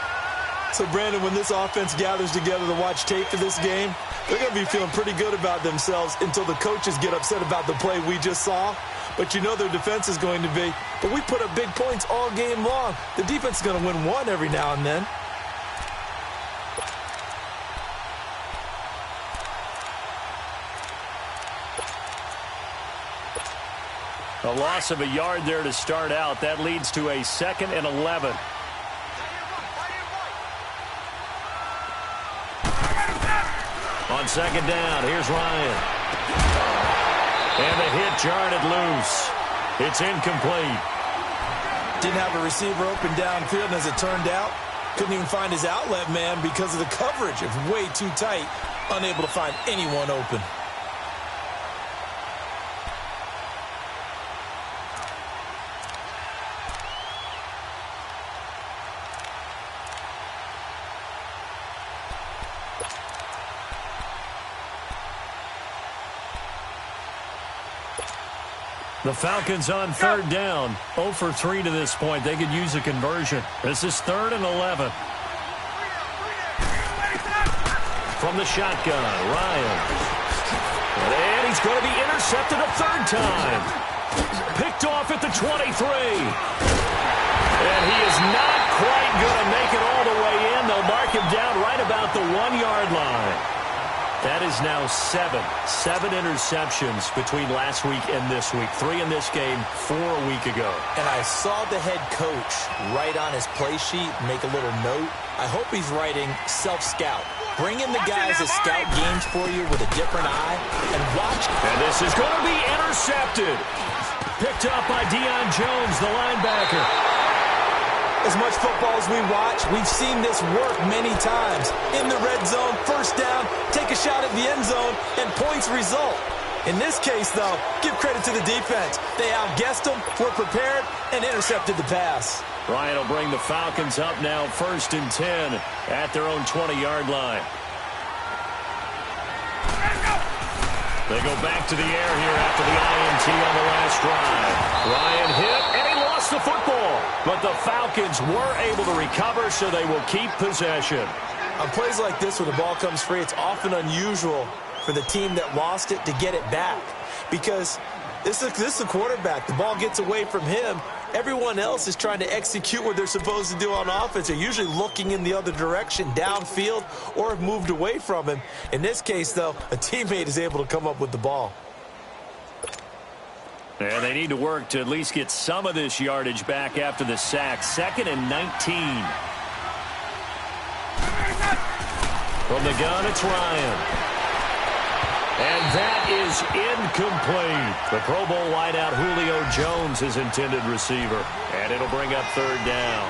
So, Brandon, when this offense gathers together to watch tape for this game, they're going to be feeling pretty good about themselves until the coaches get upset about the play we just saw. But you know their defense is going to be, but we put up big points all game long. The defense is going to win one every now and then. A loss of a yard there to start out. That leads to a 2nd and 11. On 2nd down, here's Ryan. And the hit jarred it loose. It's incomplete. Didn't have a receiver open downfield, and as it turned out, couldn't even find his outlet man because of the coverage. It's way too tight, unable to find anyone open. The Falcons on 3rd down. 0 for 3 to this point. They could use a conversion. This is 3rd and 11. From the shotgun, Ryan. And he's going to be intercepted a 3rd time. Picked off at the 23. And he is not quite going to make it all the way in. They'll mark him down right about the 1-yard line. That is now 7 interceptions between last week and this week. 3 in this game, 4 a week ago. And I saw the head coach write on his play sheet, make a little note. I hope he's writing self-scout. Bring in the guys that scout games for you with a different eye and watch. And this is going to be intercepted. Picked up by Deion Jones, the linebacker. As much football as we watch, we've seen this work many times. In the red zone, 1st down, take a shot at the end zone, and points result. In this case, though, give credit to the defense. They outguessed them, were prepared, and intercepted the pass. Ryan will bring the Falcons up now 1st and 10 at their own 20-yard line. They go back to the air here after the INT on the last drive. Ryan hit, and he lost the football. But the Falcons were able to recover, so they will keep possession. On plays like this where the ball comes free, it's often unusual for the team that lost it to get it back. Because this is a quarterback. The ball gets away from him. Everyone else is trying to execute what they're supposed to do on offense. They're usually looking in the other direction, downfield, or have moved away from him. In this case, though, a teammate is able to come up with the ball. And they need to work to at least get some of this yardage back after the sack. 2nd and 19. From the gun, it's Ryan. And that is incomplete. The Pro Bowl wideout Julio Jones is intended receiver. And it'll bring up third down.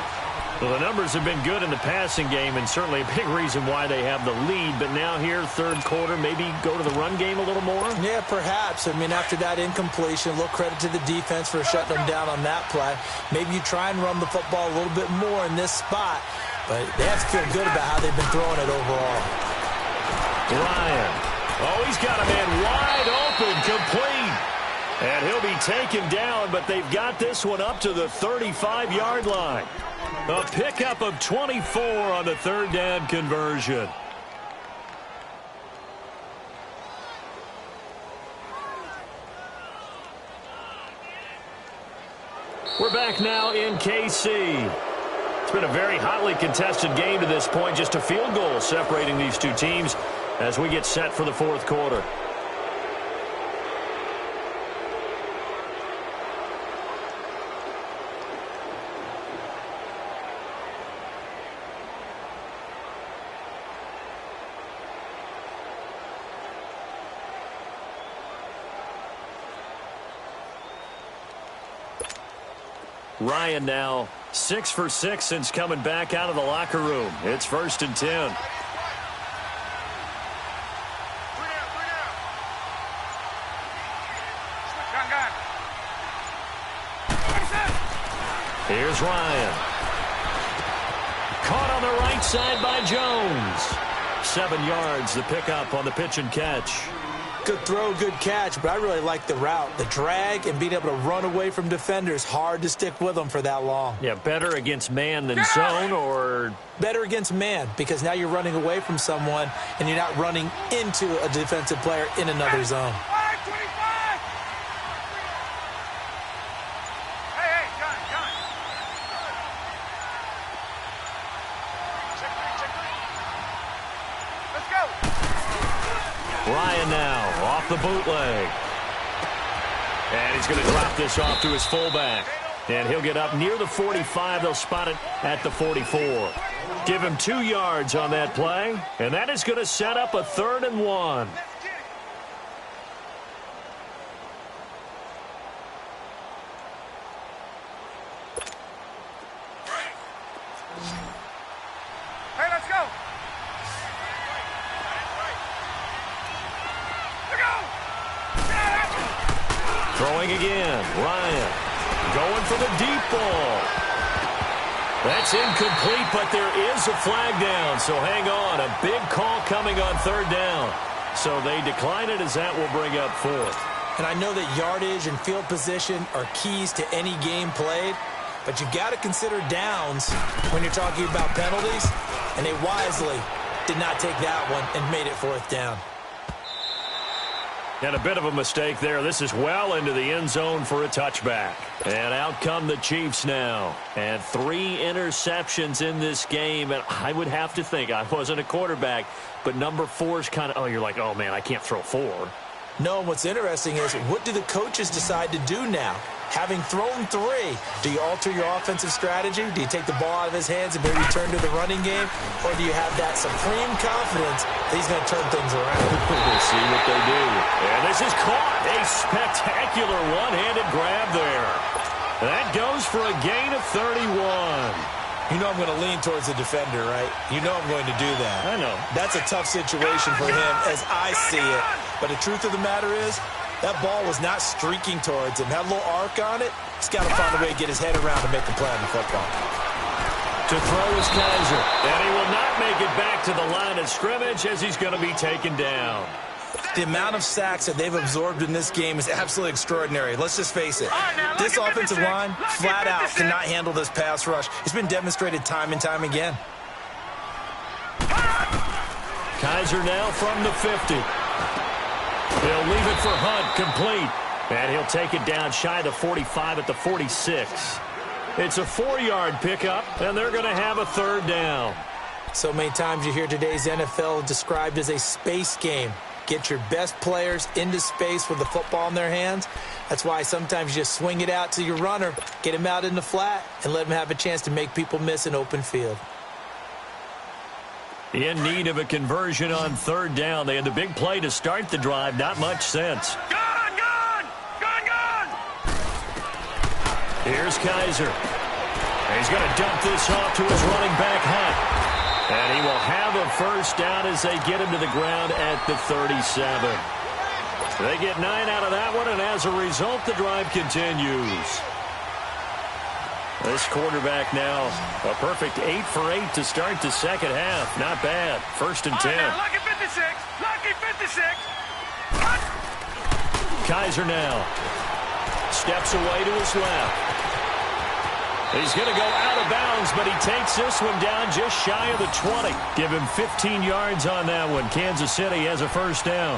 Well, the numbers have been good in the passing game, and certainly a big reason why they have the lead. But now here, third quarter, maybe go to the run game a little more? Yeah, perhaps. I mean, after that incompletion, a little credit to the defense for shutting them down on that play. Maybe you try and run the football a little bit more in this spot. But they have to feel good about how they've been throwing it overall. Ryan. Oh, he's got a man wide open, complete. And he'll be taken down, but they've got this one up to the 35-yard line. A pickup of 24 on the third down conversion. We're back now in KC. It's been a very hotly contested game to this point. Just a field goal separating these two teams as we get set for the fourth quarter. Ryan now 6 for 6 since coming back out of the locker room. It's 1st and 10. Here's Ryan. Caught on the right side by Jones. 7 yards, the pickup on the pitch and catch. Good throw, good catch, but I really like the route. The drag and being able to run away from defenders, hard to stick with them for that long. Yeah, better against man than zone, or? Better against man, because now you're running away from someone and you're not running into a defensive player in another zone. Ryan now off the bootleg. And he's going to drop this off to his fullback. And he'll get up near the 45. They'll spot it at the 44. Give him 2 yards on that play. And that is going to set up a 3rd and 1. Throwing again, Ryan going for the deep ball. That's incomplete, but there is a flag down, so hang on. A big call coming on 3rd down. So they decline it as that will bring up 4th. And I know that yardage and field position are keys to any game played, but you've got to consider downs when you're talking about penalties, and they wisely did not take that one and made it 4th down. And a bit of a mistake there. This is well into the end zone for a touchback. And out come the Chiefs now. And 3 interceptions in this game. And I would have to think, I wasn't a quarterback, but number 4 is kind of, oh, you're like, oh, man, I can't throw 4. No, what's interesting is, what do the coaches decide to do now? Having thrown 3, do you alter your offensive strategy? Do you take the ball out of his hands and maybe return to the running game? Or do you have that supreme confidence that he's going to turn things around? We'll see what they do. And this is caught. A spectacular one-handed grab there. That goes for a gain of 31. You know I'm going to lean towards the defender, right? You know I'm going to do that. I know. That's a tough situation for him as I see it. But the truth of the matter is, that ball was not streaking towards him. Had a little arc on it. He's got to find a way to get his head around to make the play on the football. To throw is Kaiser. And he will not make it back to the line of scrimmage as he's going to be taken down. The amount of sacks that they've absorbed in this game is absolutely extraordinary. Let's just face it. This offensive line, flat out, cannot handle this pass rush. It's been demonstrated time and time again. Kaiser now from the 50. He'll leave it for Hunt, complete. And he'll take it down shy of the 45 at the 46. It's a 4-yard pickup, and they're going to have a 3rd down. So many times you hear today's NFL described as a space game. Get your best players into space with the football in their hands. That's why sometimes you just swing it out to your runner, get him out in the flat, and let him have a chance to make people miss an open field. In need of a conversion on third down. They had the big play to start the drive. Not much sense. Gone, gone! Gone, gone! Here's Kaiser. He's going to dump this off to his running back, Hunt. And he will have a first down as they get him to the ground at the 37. They get 9 out of that one, and as a result, the drive continues. This quarterback now, a perfect 8 for 8 to start the second half. Not bad. First and 10. Now, lucky 56. Lucky 56. Kaiser now steps away to his left. He's going to go out of bounds, but he takes this one down just shy of the 20. Give him 15 yards on that one. Kansas City has a first down.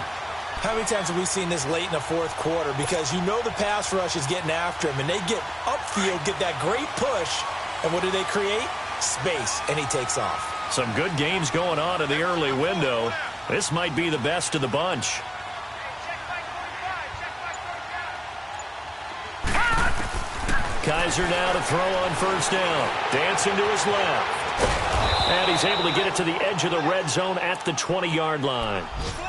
How many times have we seen this late in the fourth quarter? Because you know the pass rush is getting after him, and they get upfield, get that great push, and what do they create? Space, and he takes off. Some good games going on in the early window. This might be the best of the bunch. Kaiser now to throw on first down. Dancing to his left. And he's able to get it to the edge of the red zone at the 20-yard line.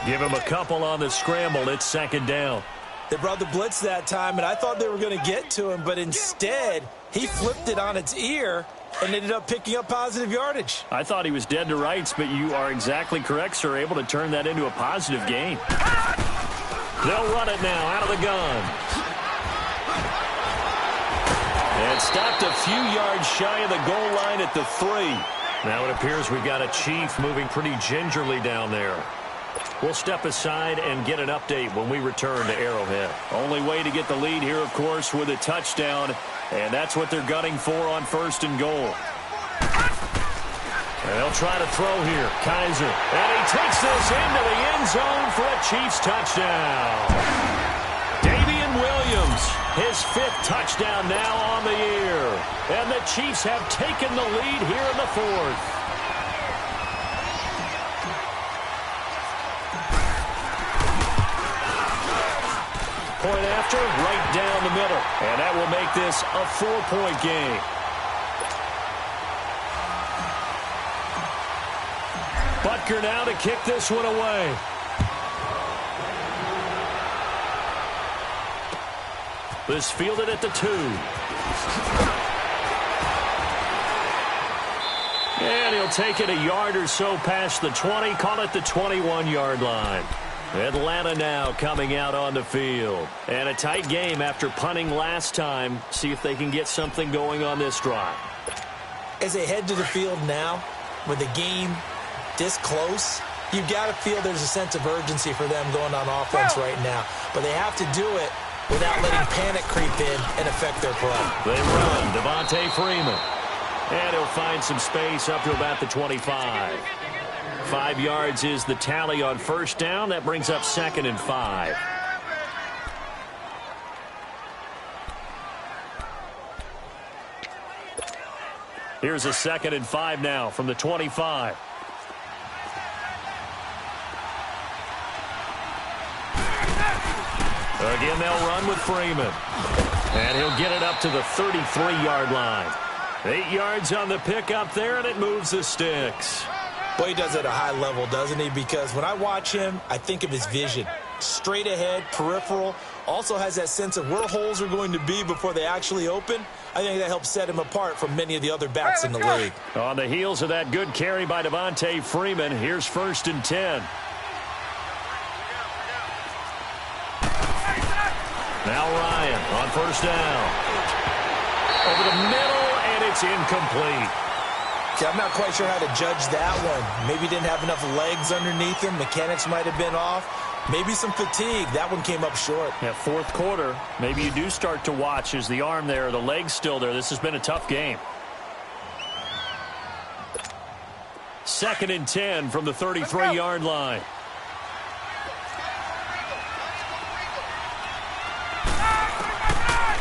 Give him a couple on the scramble. It's second down. They brought the blitz that time, and I thought they were going to get to him, but instead he flipped it on its ear and ended up picking up positive yardage. I thought he was dead to rights, but you are exactly correct, sir. Able to turn that into a positive gain. They'll run it now out of the gun. And stopped a few yards shy of the goal line at the 3. Now it appears we've got a Chief moving pretty gingerly down there. We'll step aside and get an update when we return to Arrowhead. Only way to get the lead here, of course, with a touchdown. And that's what they're gunning for on first and goal. And they'll try to throw here. Kaiser. And he takes this into the end zone for a Chiefs touchdown. Williams, his 5th touchdown now on the year. And the Chiefs have taken the lead here in the 4th. Point after, right down the middle. And that will make this a 4-point game. Butker now to kick this one away. This fielded at the 2. And he'll take it a yard or so past the 20, call it the 21-yard line. Atlanta now coming out on the field. And a tight game after punting last time. See if they can get something going on this drive. As they head to the field now, with the game this close, you've got to feel there's a sense of urgency for them going on offense right now. But they have to do it without letting panic creep in and affect their play. They run. Devontae Freeman. And he'll find some space up to about the 25. 5 yards is the tally on first down. That brings up 2nd and 5. Here's a 2nd and 5 now from the 25. Again, they'll run with Freeman. And he'll get it up to the 33-yard line. 8 yards on the pickup there, and it moves the sticks. Boy, he does it at a high level, doesn't he? Because when I watch him, I think of his vision. Straight ahead, peripheral. Also has that sense of where holes are going to be before they actually open. I think that helps set him apart from many of the other backs in the league. On the heels of that good carry by Devontae Freeman, here's 1st and 10. Now Ryan on first down. Over the middle, and it's incomplete. See, I'm not quite sure how to judge that one. Maybe didn't have enough legs underneath him. Mechanics might have been off. Maybe some fatigue. That one came up short. Yeah, 4th quarter. Maybe you do start to watch. Is the arm there, the leg's still there? This has been a tough game. 2nd and 10 from the 33-yard line.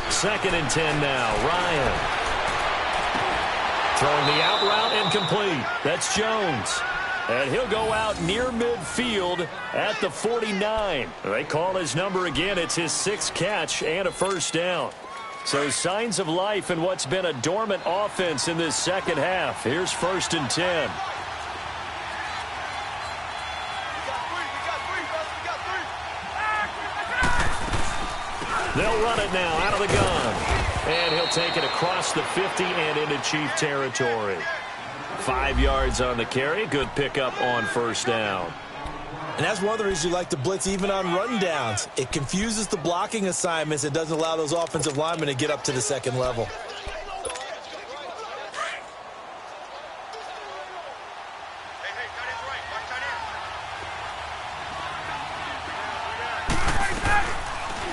Second and 10 now. Ryan. Throwing the out route incomplete. That's Jones. And he'll go out near midfield at the 49. They call his number again. It's his 6th catch and a first down. So signs of life in what's been a dormant offense in this second half. Here's 1st and 10. They'll run it now out of the gun. And he'll take it across the 50 and into Chief territory. 5 yards on the carry. Good pickup on first down. And that's one of the reasons you like to blitz even on rundowns. It confuses the blocking assignments. It doesn't allow those offensive linemen to get up to the second level.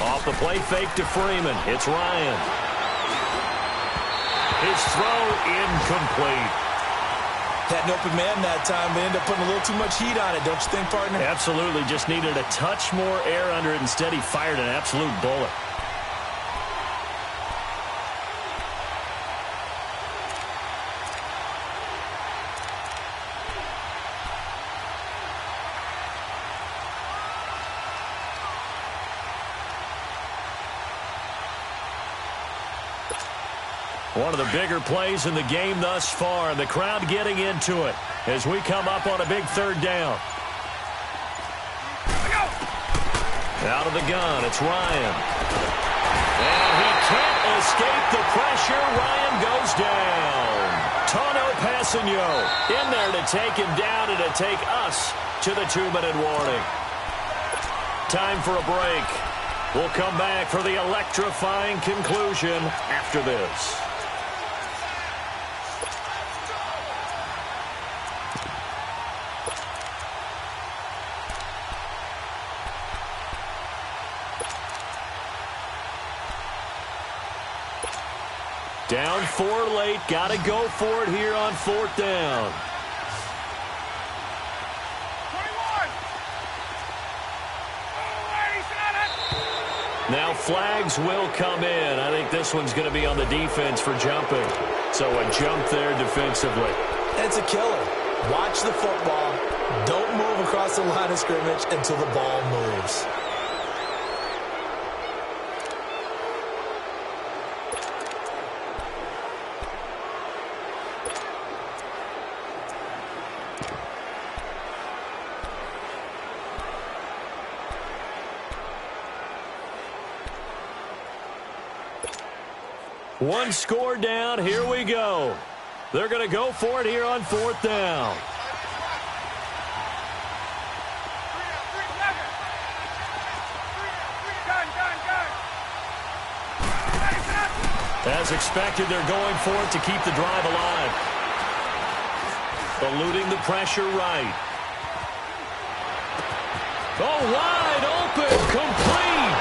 Off the play fake to Freeman. It's Ryan. His throw incomplete. Had an open man that time. They ended up putting a little too much heat on it, don't you think, partner? Absolutely. Just needed a touch more air under it. Instead, he fired an absolute bullet. One of the bigger plays in the game thus far. The crowd getting into it as we come up on a big third down. Out of the gun, it's Ryan. And he can't escape the pressure. Ryan goes down. Tono Passigno in there to take him down and to take us to the 2-minute warning. Time for a break. We'll come back for the electrifying conclusion after this. Down 4 late. Got to go for it here on 4th down. 21. Now flags will come in. I think this one's going to be on the defense for jumping. So a jump there defensively. It's a killer. Watch the football. Don't move across the line of scrimmage until the ball moves. One score down. Here we go. They're going to go for it here on 4th down. As expected, they're going for it to keep the drive alive. Eluding the pressure right. Oh, wide open, complete.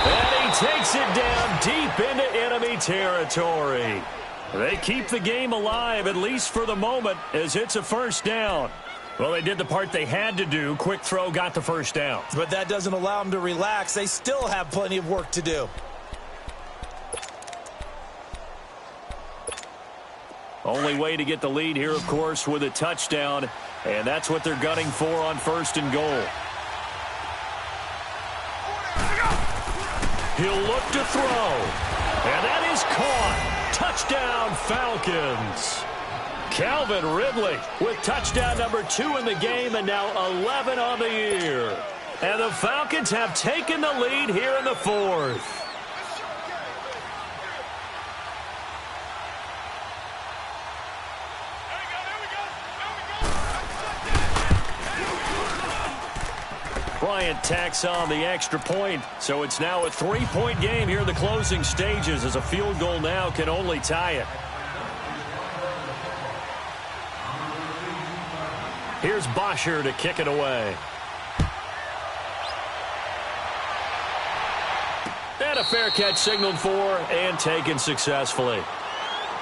And he takes it down deep into enemy territory. They keep the game alive, at least for the moment, as it's a first down. Well, they did the part they had to do. Quick throw got the first down. But that doesn't allow them to relax. They still have plenty of work to do. Only way to get the lead here, of course, with a touchdown. And that's what they're gunning for on 1st and goal. He'll look to throw. And that is caught. Touchdown, Falcons. Calvin Ridley with touchdown number 2 in the game and now 11 on the year. And the Falcons have taken the lead here in the 4th. Bryant tacks on the extra point, so it's now a 3-point game here in the closing stages as a field goal now can only tie it. Here's Bosher to kick it away. And a fair catch signaled for and taken successfully.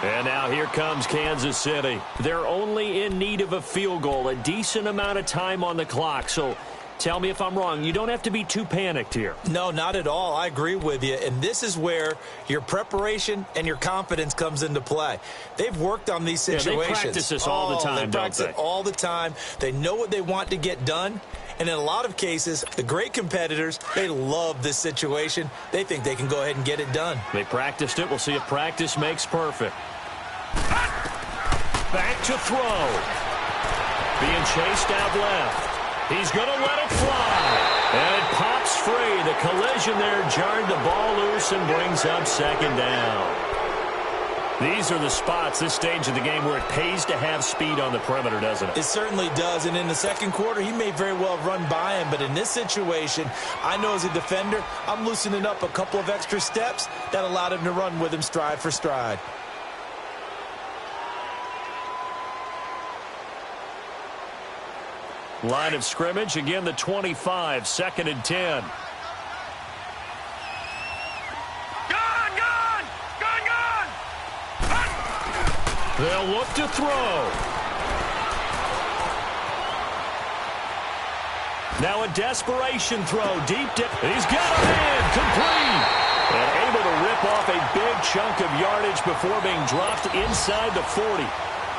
And now here comes Kansas City. They're only in need of a field goal, a decent amount of time on the clock, so tell me if I'm wrong. You don't have to be too panicked here. No, not at all. I agree with you. And this is where your preparation and your confidence comes into play. They've worked on these situations. Yeah, they practice this all the time, They practice it all the time. They know what they want to get done. And in a lot of cases, the great competitors, they love this situation. They think they can go ahead and get it done. They practiced it. We'll see if practice makes perfect. Back to throw. Being chased out left. He's going to let it fly. And it pops free. The collision there jarred the ball loose and brings up second down. These are the spots, this stage of the game, where it pays to have speed on the perimeter, doesn't it? It certainly does, and in the second quarter, he may very well run by him, but in this situation, I know as a defender, I'm loosening up a couple of extra steps that allowed him to run with him stride for stride. Line of scrimmage, again the 25, 2nd and 10. They'll look to throw. Now a desperation throw. Deep dip. He's got a man. Complete. And able to rip off a big chunk of yardage before being dropped inside the 40.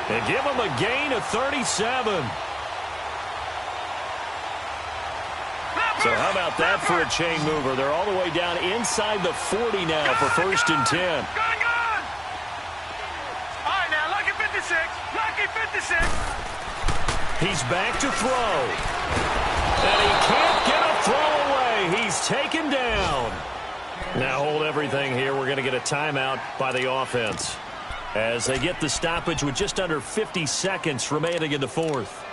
And give him a gain of 37. So how about that for a chain mover? They're all the way down inside the 40 now for 1st and 10. Lucky 56. He's back to throw. And he can't get a throw away. He's taken down. Now hold everything here. We're going to get a timeout by the offense as they get the stoppage with just under 50 seconds remaining in the 4th.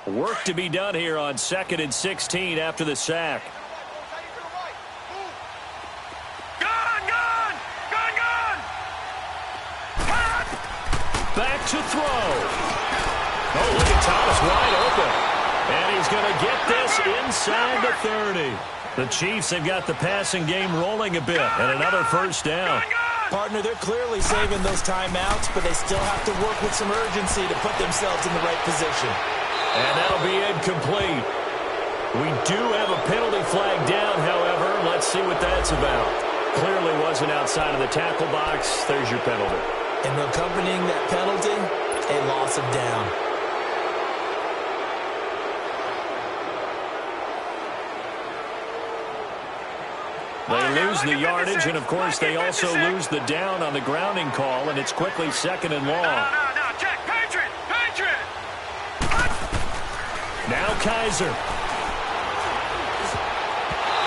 Work to be done here on 2nd and 16 after the sack. Gone! Back to throw. Oh, look at Thomas wide open. And he's going to get this inside the 30. The Chiefs have got the passing game rolling a bit. And another 1st down. Partner, they're clearly saving those timeouts, but they still have to work with some urgency to put themselves in the right position. And that'll be incomplete. We do have a penalty flag down, however. Let's see what that's about. Clearly wasn't outside of the tackle box. There's your penalty. And accompanying that penalty, a loss of down. They lose the yardage, and, of course, they also lose the down on the grounding call, and it's quickly 2nd and long. No. Check. Patriot. Now Kaiser.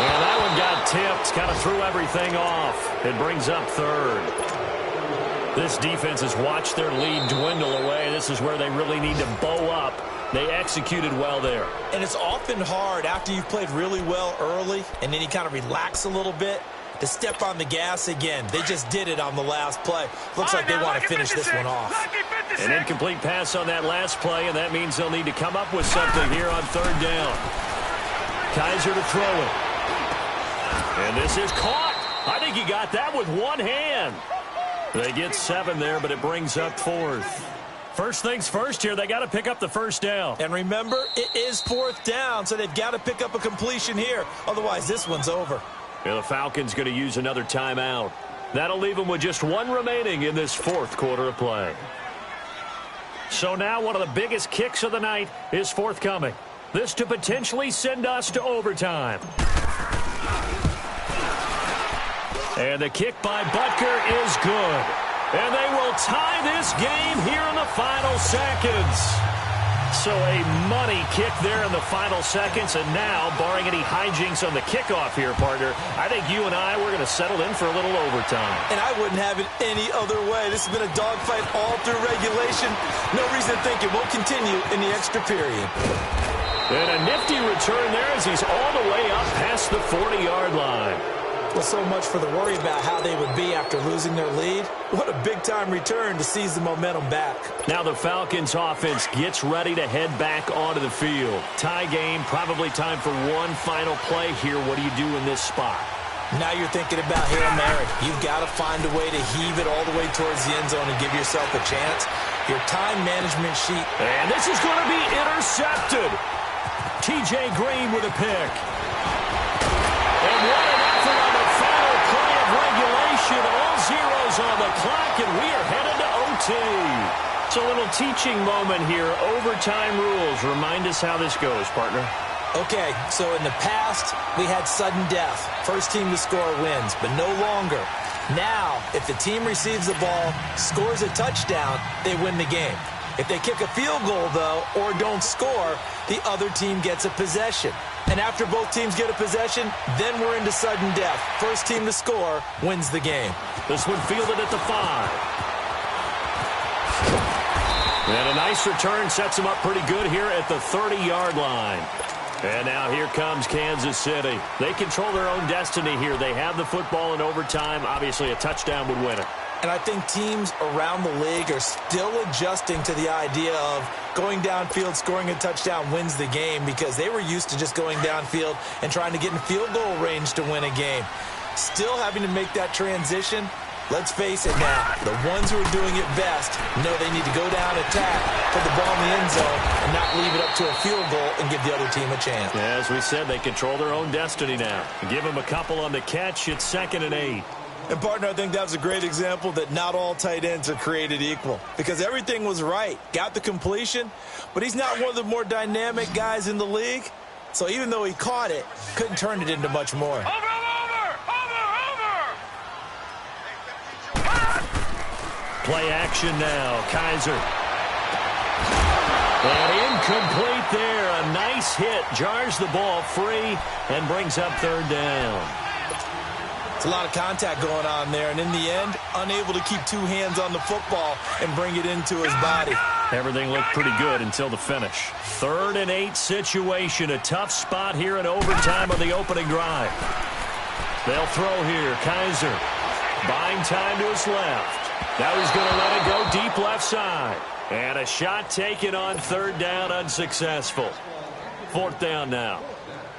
And that one got tipped. Kind of threw everything off. It brings up 3rd. This defense has watched their lead dwindle away. This is where they really need to bow up. They executed well there. And it's often hard after you've played really well early and then you kind of relax a little bit to step on the gas again. They just did it on the last play. Looks like they want to finish this one off. An incomplete pass on that last play, and that means they'll need to come up with something here on 3rd down. Kaiser to throw it. And this is caught. I think he got that with one hand. They get 7 there, but it brings up 4th. First things first here, they got to pick up the 1st down. And remember, it is 4th down, so they've got to pick up a completion here. Otherwise, this one's over. Yeah, the Falcons going to use another timeout. That'll leave them with just 1 remaining in this 4th quarter of play. So now one of the biggest kicks of the night is forthcoming. This to potentially send us to overtime. And the kick by Butker is good. And they will tie this game here in the final seconds. So a money kick there in the final seconds. And now, barring any hijinks on the kickoff here, partner, I think you and I, we're going to settle in for a little overtime. And I wouldn't have it any other way. This has been a dogfight all through regulation. No reason to think it won't continue in the extra period. And a nifty return there as he's all the way up past the 40-yard line. Well, so much for the worry about how they would be after losing their lead. What a big-time return to seize the momentum back. Now the Falcons offense gets ready to head back onto the field. Tie game, probably time for one final play here. What do you do in this spot? Now you're thinking about Hail Mary. You've got to find a way to heave it all the way towards the end zone and give yourself a chance. Your time management sheet. And this is going to be intercepted. T.J. Green with a pick. And what an effort on the final play of regulation. All zeros on the clock, and we are headed to OT. It's a little teaching moment here. Overtime rules. Remind us how this goes, partner. Okay, so in the past, we had sudden death. First team to score wins, but no longer. Now, if the team receives the ball, scores a touchdown, they win the game. If they kick a field goal, though, or don't score, the other team gets a possession. And after both teams get a possession, then we're into sudden death. First team to score wins the game. This one fielded at the 5. And a nice return sets them up pretty good here at the 30-yard line. And now here comes Kansas City. They control their own destiny here. They have the football in overtime. Obviously, a touchdown would win it. And I think teams around the league are still adjusting to the idea of going downfield, scoring a touchdown wins the game, because they were used to just going downfield and trying to get in field goal range to win a game. Still having to make that transition. Let's face it now, the ones who are doing it best know they need to go down, attack, put the ball in the end zone, and not leave it up to a field goal and give the other team a chance. Yeah, as we said, they control their own destiny now. Give them a couple on the catch. It's 2nd and 8. And, partner, I think that was a great example that not all tight ends are created equal, because everything was right. Got the completion, but he's not one of the more dynamic guys in the league. So even though he caught it, couldn't turn it into much more. Play action now. Kaiser. And incomplete there. A nice hit. Jars the ball free and brings up 3rd down. It's a lot of contact going on there, and in the end, unable to keep 2 hands on the football and bring it into his body. Everything looked pretty good until the finish. 3rd and 8 situation. A tough spot here in overtime on the opening drive. They'll throw here. Kaiser buying time to his left. Now he's going to let it go deep left side. And a shot taken on 3rd down, unsuccessful. 4th down now.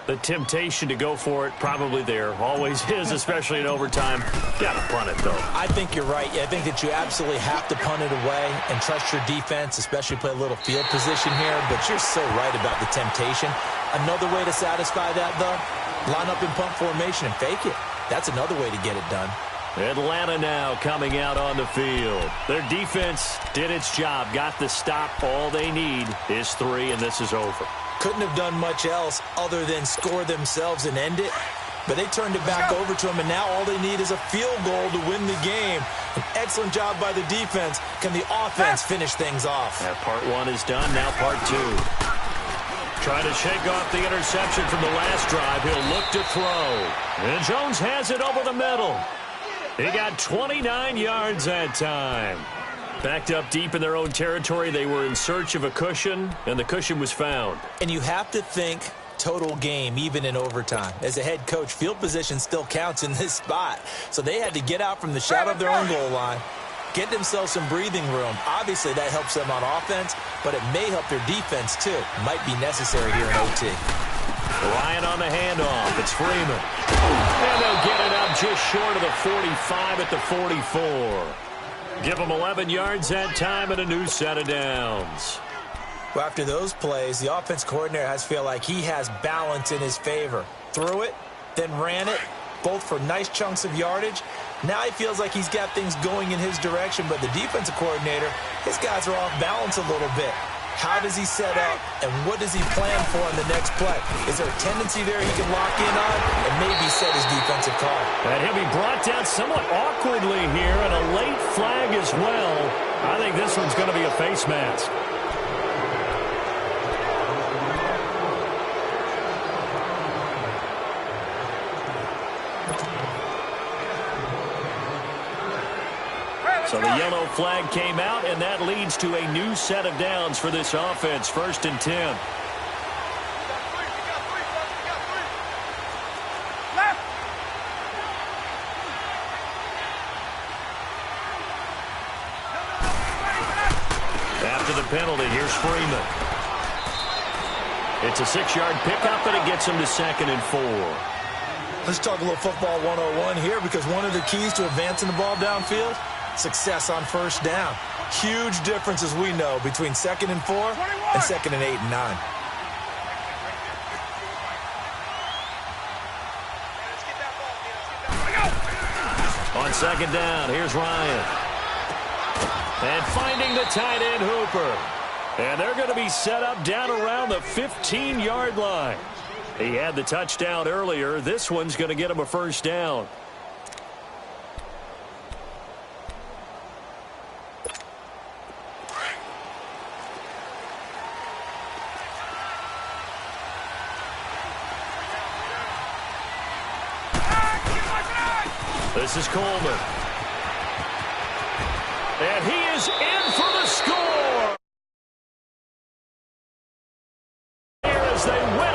The temptation to go for it probably there. Always is, especially in overtime. Got to punt it, though. I think you're right. I think that you absolutely have to punt it away and trust your defense, especially play a little field position here. But you're so right about the temptation. Another way to satisfy that, though, line up in punt formation and fake it. That's another way to get it done. Atlanta now coming out on the field. Their defense did its job, got the stop. All they need is 3, and this is over. Couldn't have done much else other than score themselves and end it. But they turned it back over to him, and now all they need is a field goal to win the game. An excellent job by the defense. Can the offense finish things off? That part 1 is done, now part 2. Trying to shake off the interception from the last drive. He'll look to throw. And Jones has it over the middle. He got 29 yards that time. Backed up deep in their own territory. They were in search of a cushion, and the cushion was found. And you have to think total game, even in overtime. As a head coach, field position still counts in this spot. So they had to get out from the shadow of their own goal line, get themselves some breathing room. Obviously, that helps them on offense, but it may help their defense, too. Might be necessary here in OT. Ryan on the handoff. It's Freeman. And they'll get it up just short of the 45 at the 44. Give them 11 yards that time and a new set of downs. Well, after those plays, the offense coordinator has to feel like he has balance in his favor. Threw it, then ran it, both for nice chunks of yardage. Now he feels like he's got things going in his direction, but the defensive coordinator, his guys are off balance a little bit. How does he set up, and what does he plan for in the next play? Is there a tendency there he can lock in on and maybe set his defensive call? And he'll be brought down somewhat awkwardly here, and a late flag as well. I think this one's going to be a face mask. So the yellow flag came out, and that leads to a new set of downs for this offense. 1st and 10. After the penalty, here's Freeman. It's a 6-yard pickup, and it gets him to 2nd and 4. Let's talk a little football 101 here, because one of the keys to advancing the ball downfield, success on 1st down. Huge difference, as we know, between 2nd and 4 and 2nd and 8 and 9. On 2nd down, here's Ryan. And finding the tight end, Hooper. And they're going to be set up down around the 15-yard line. He had the touchdown earlier. This one's going to get him a 1st down. This is Coleman. And he is in for the score. Here as they win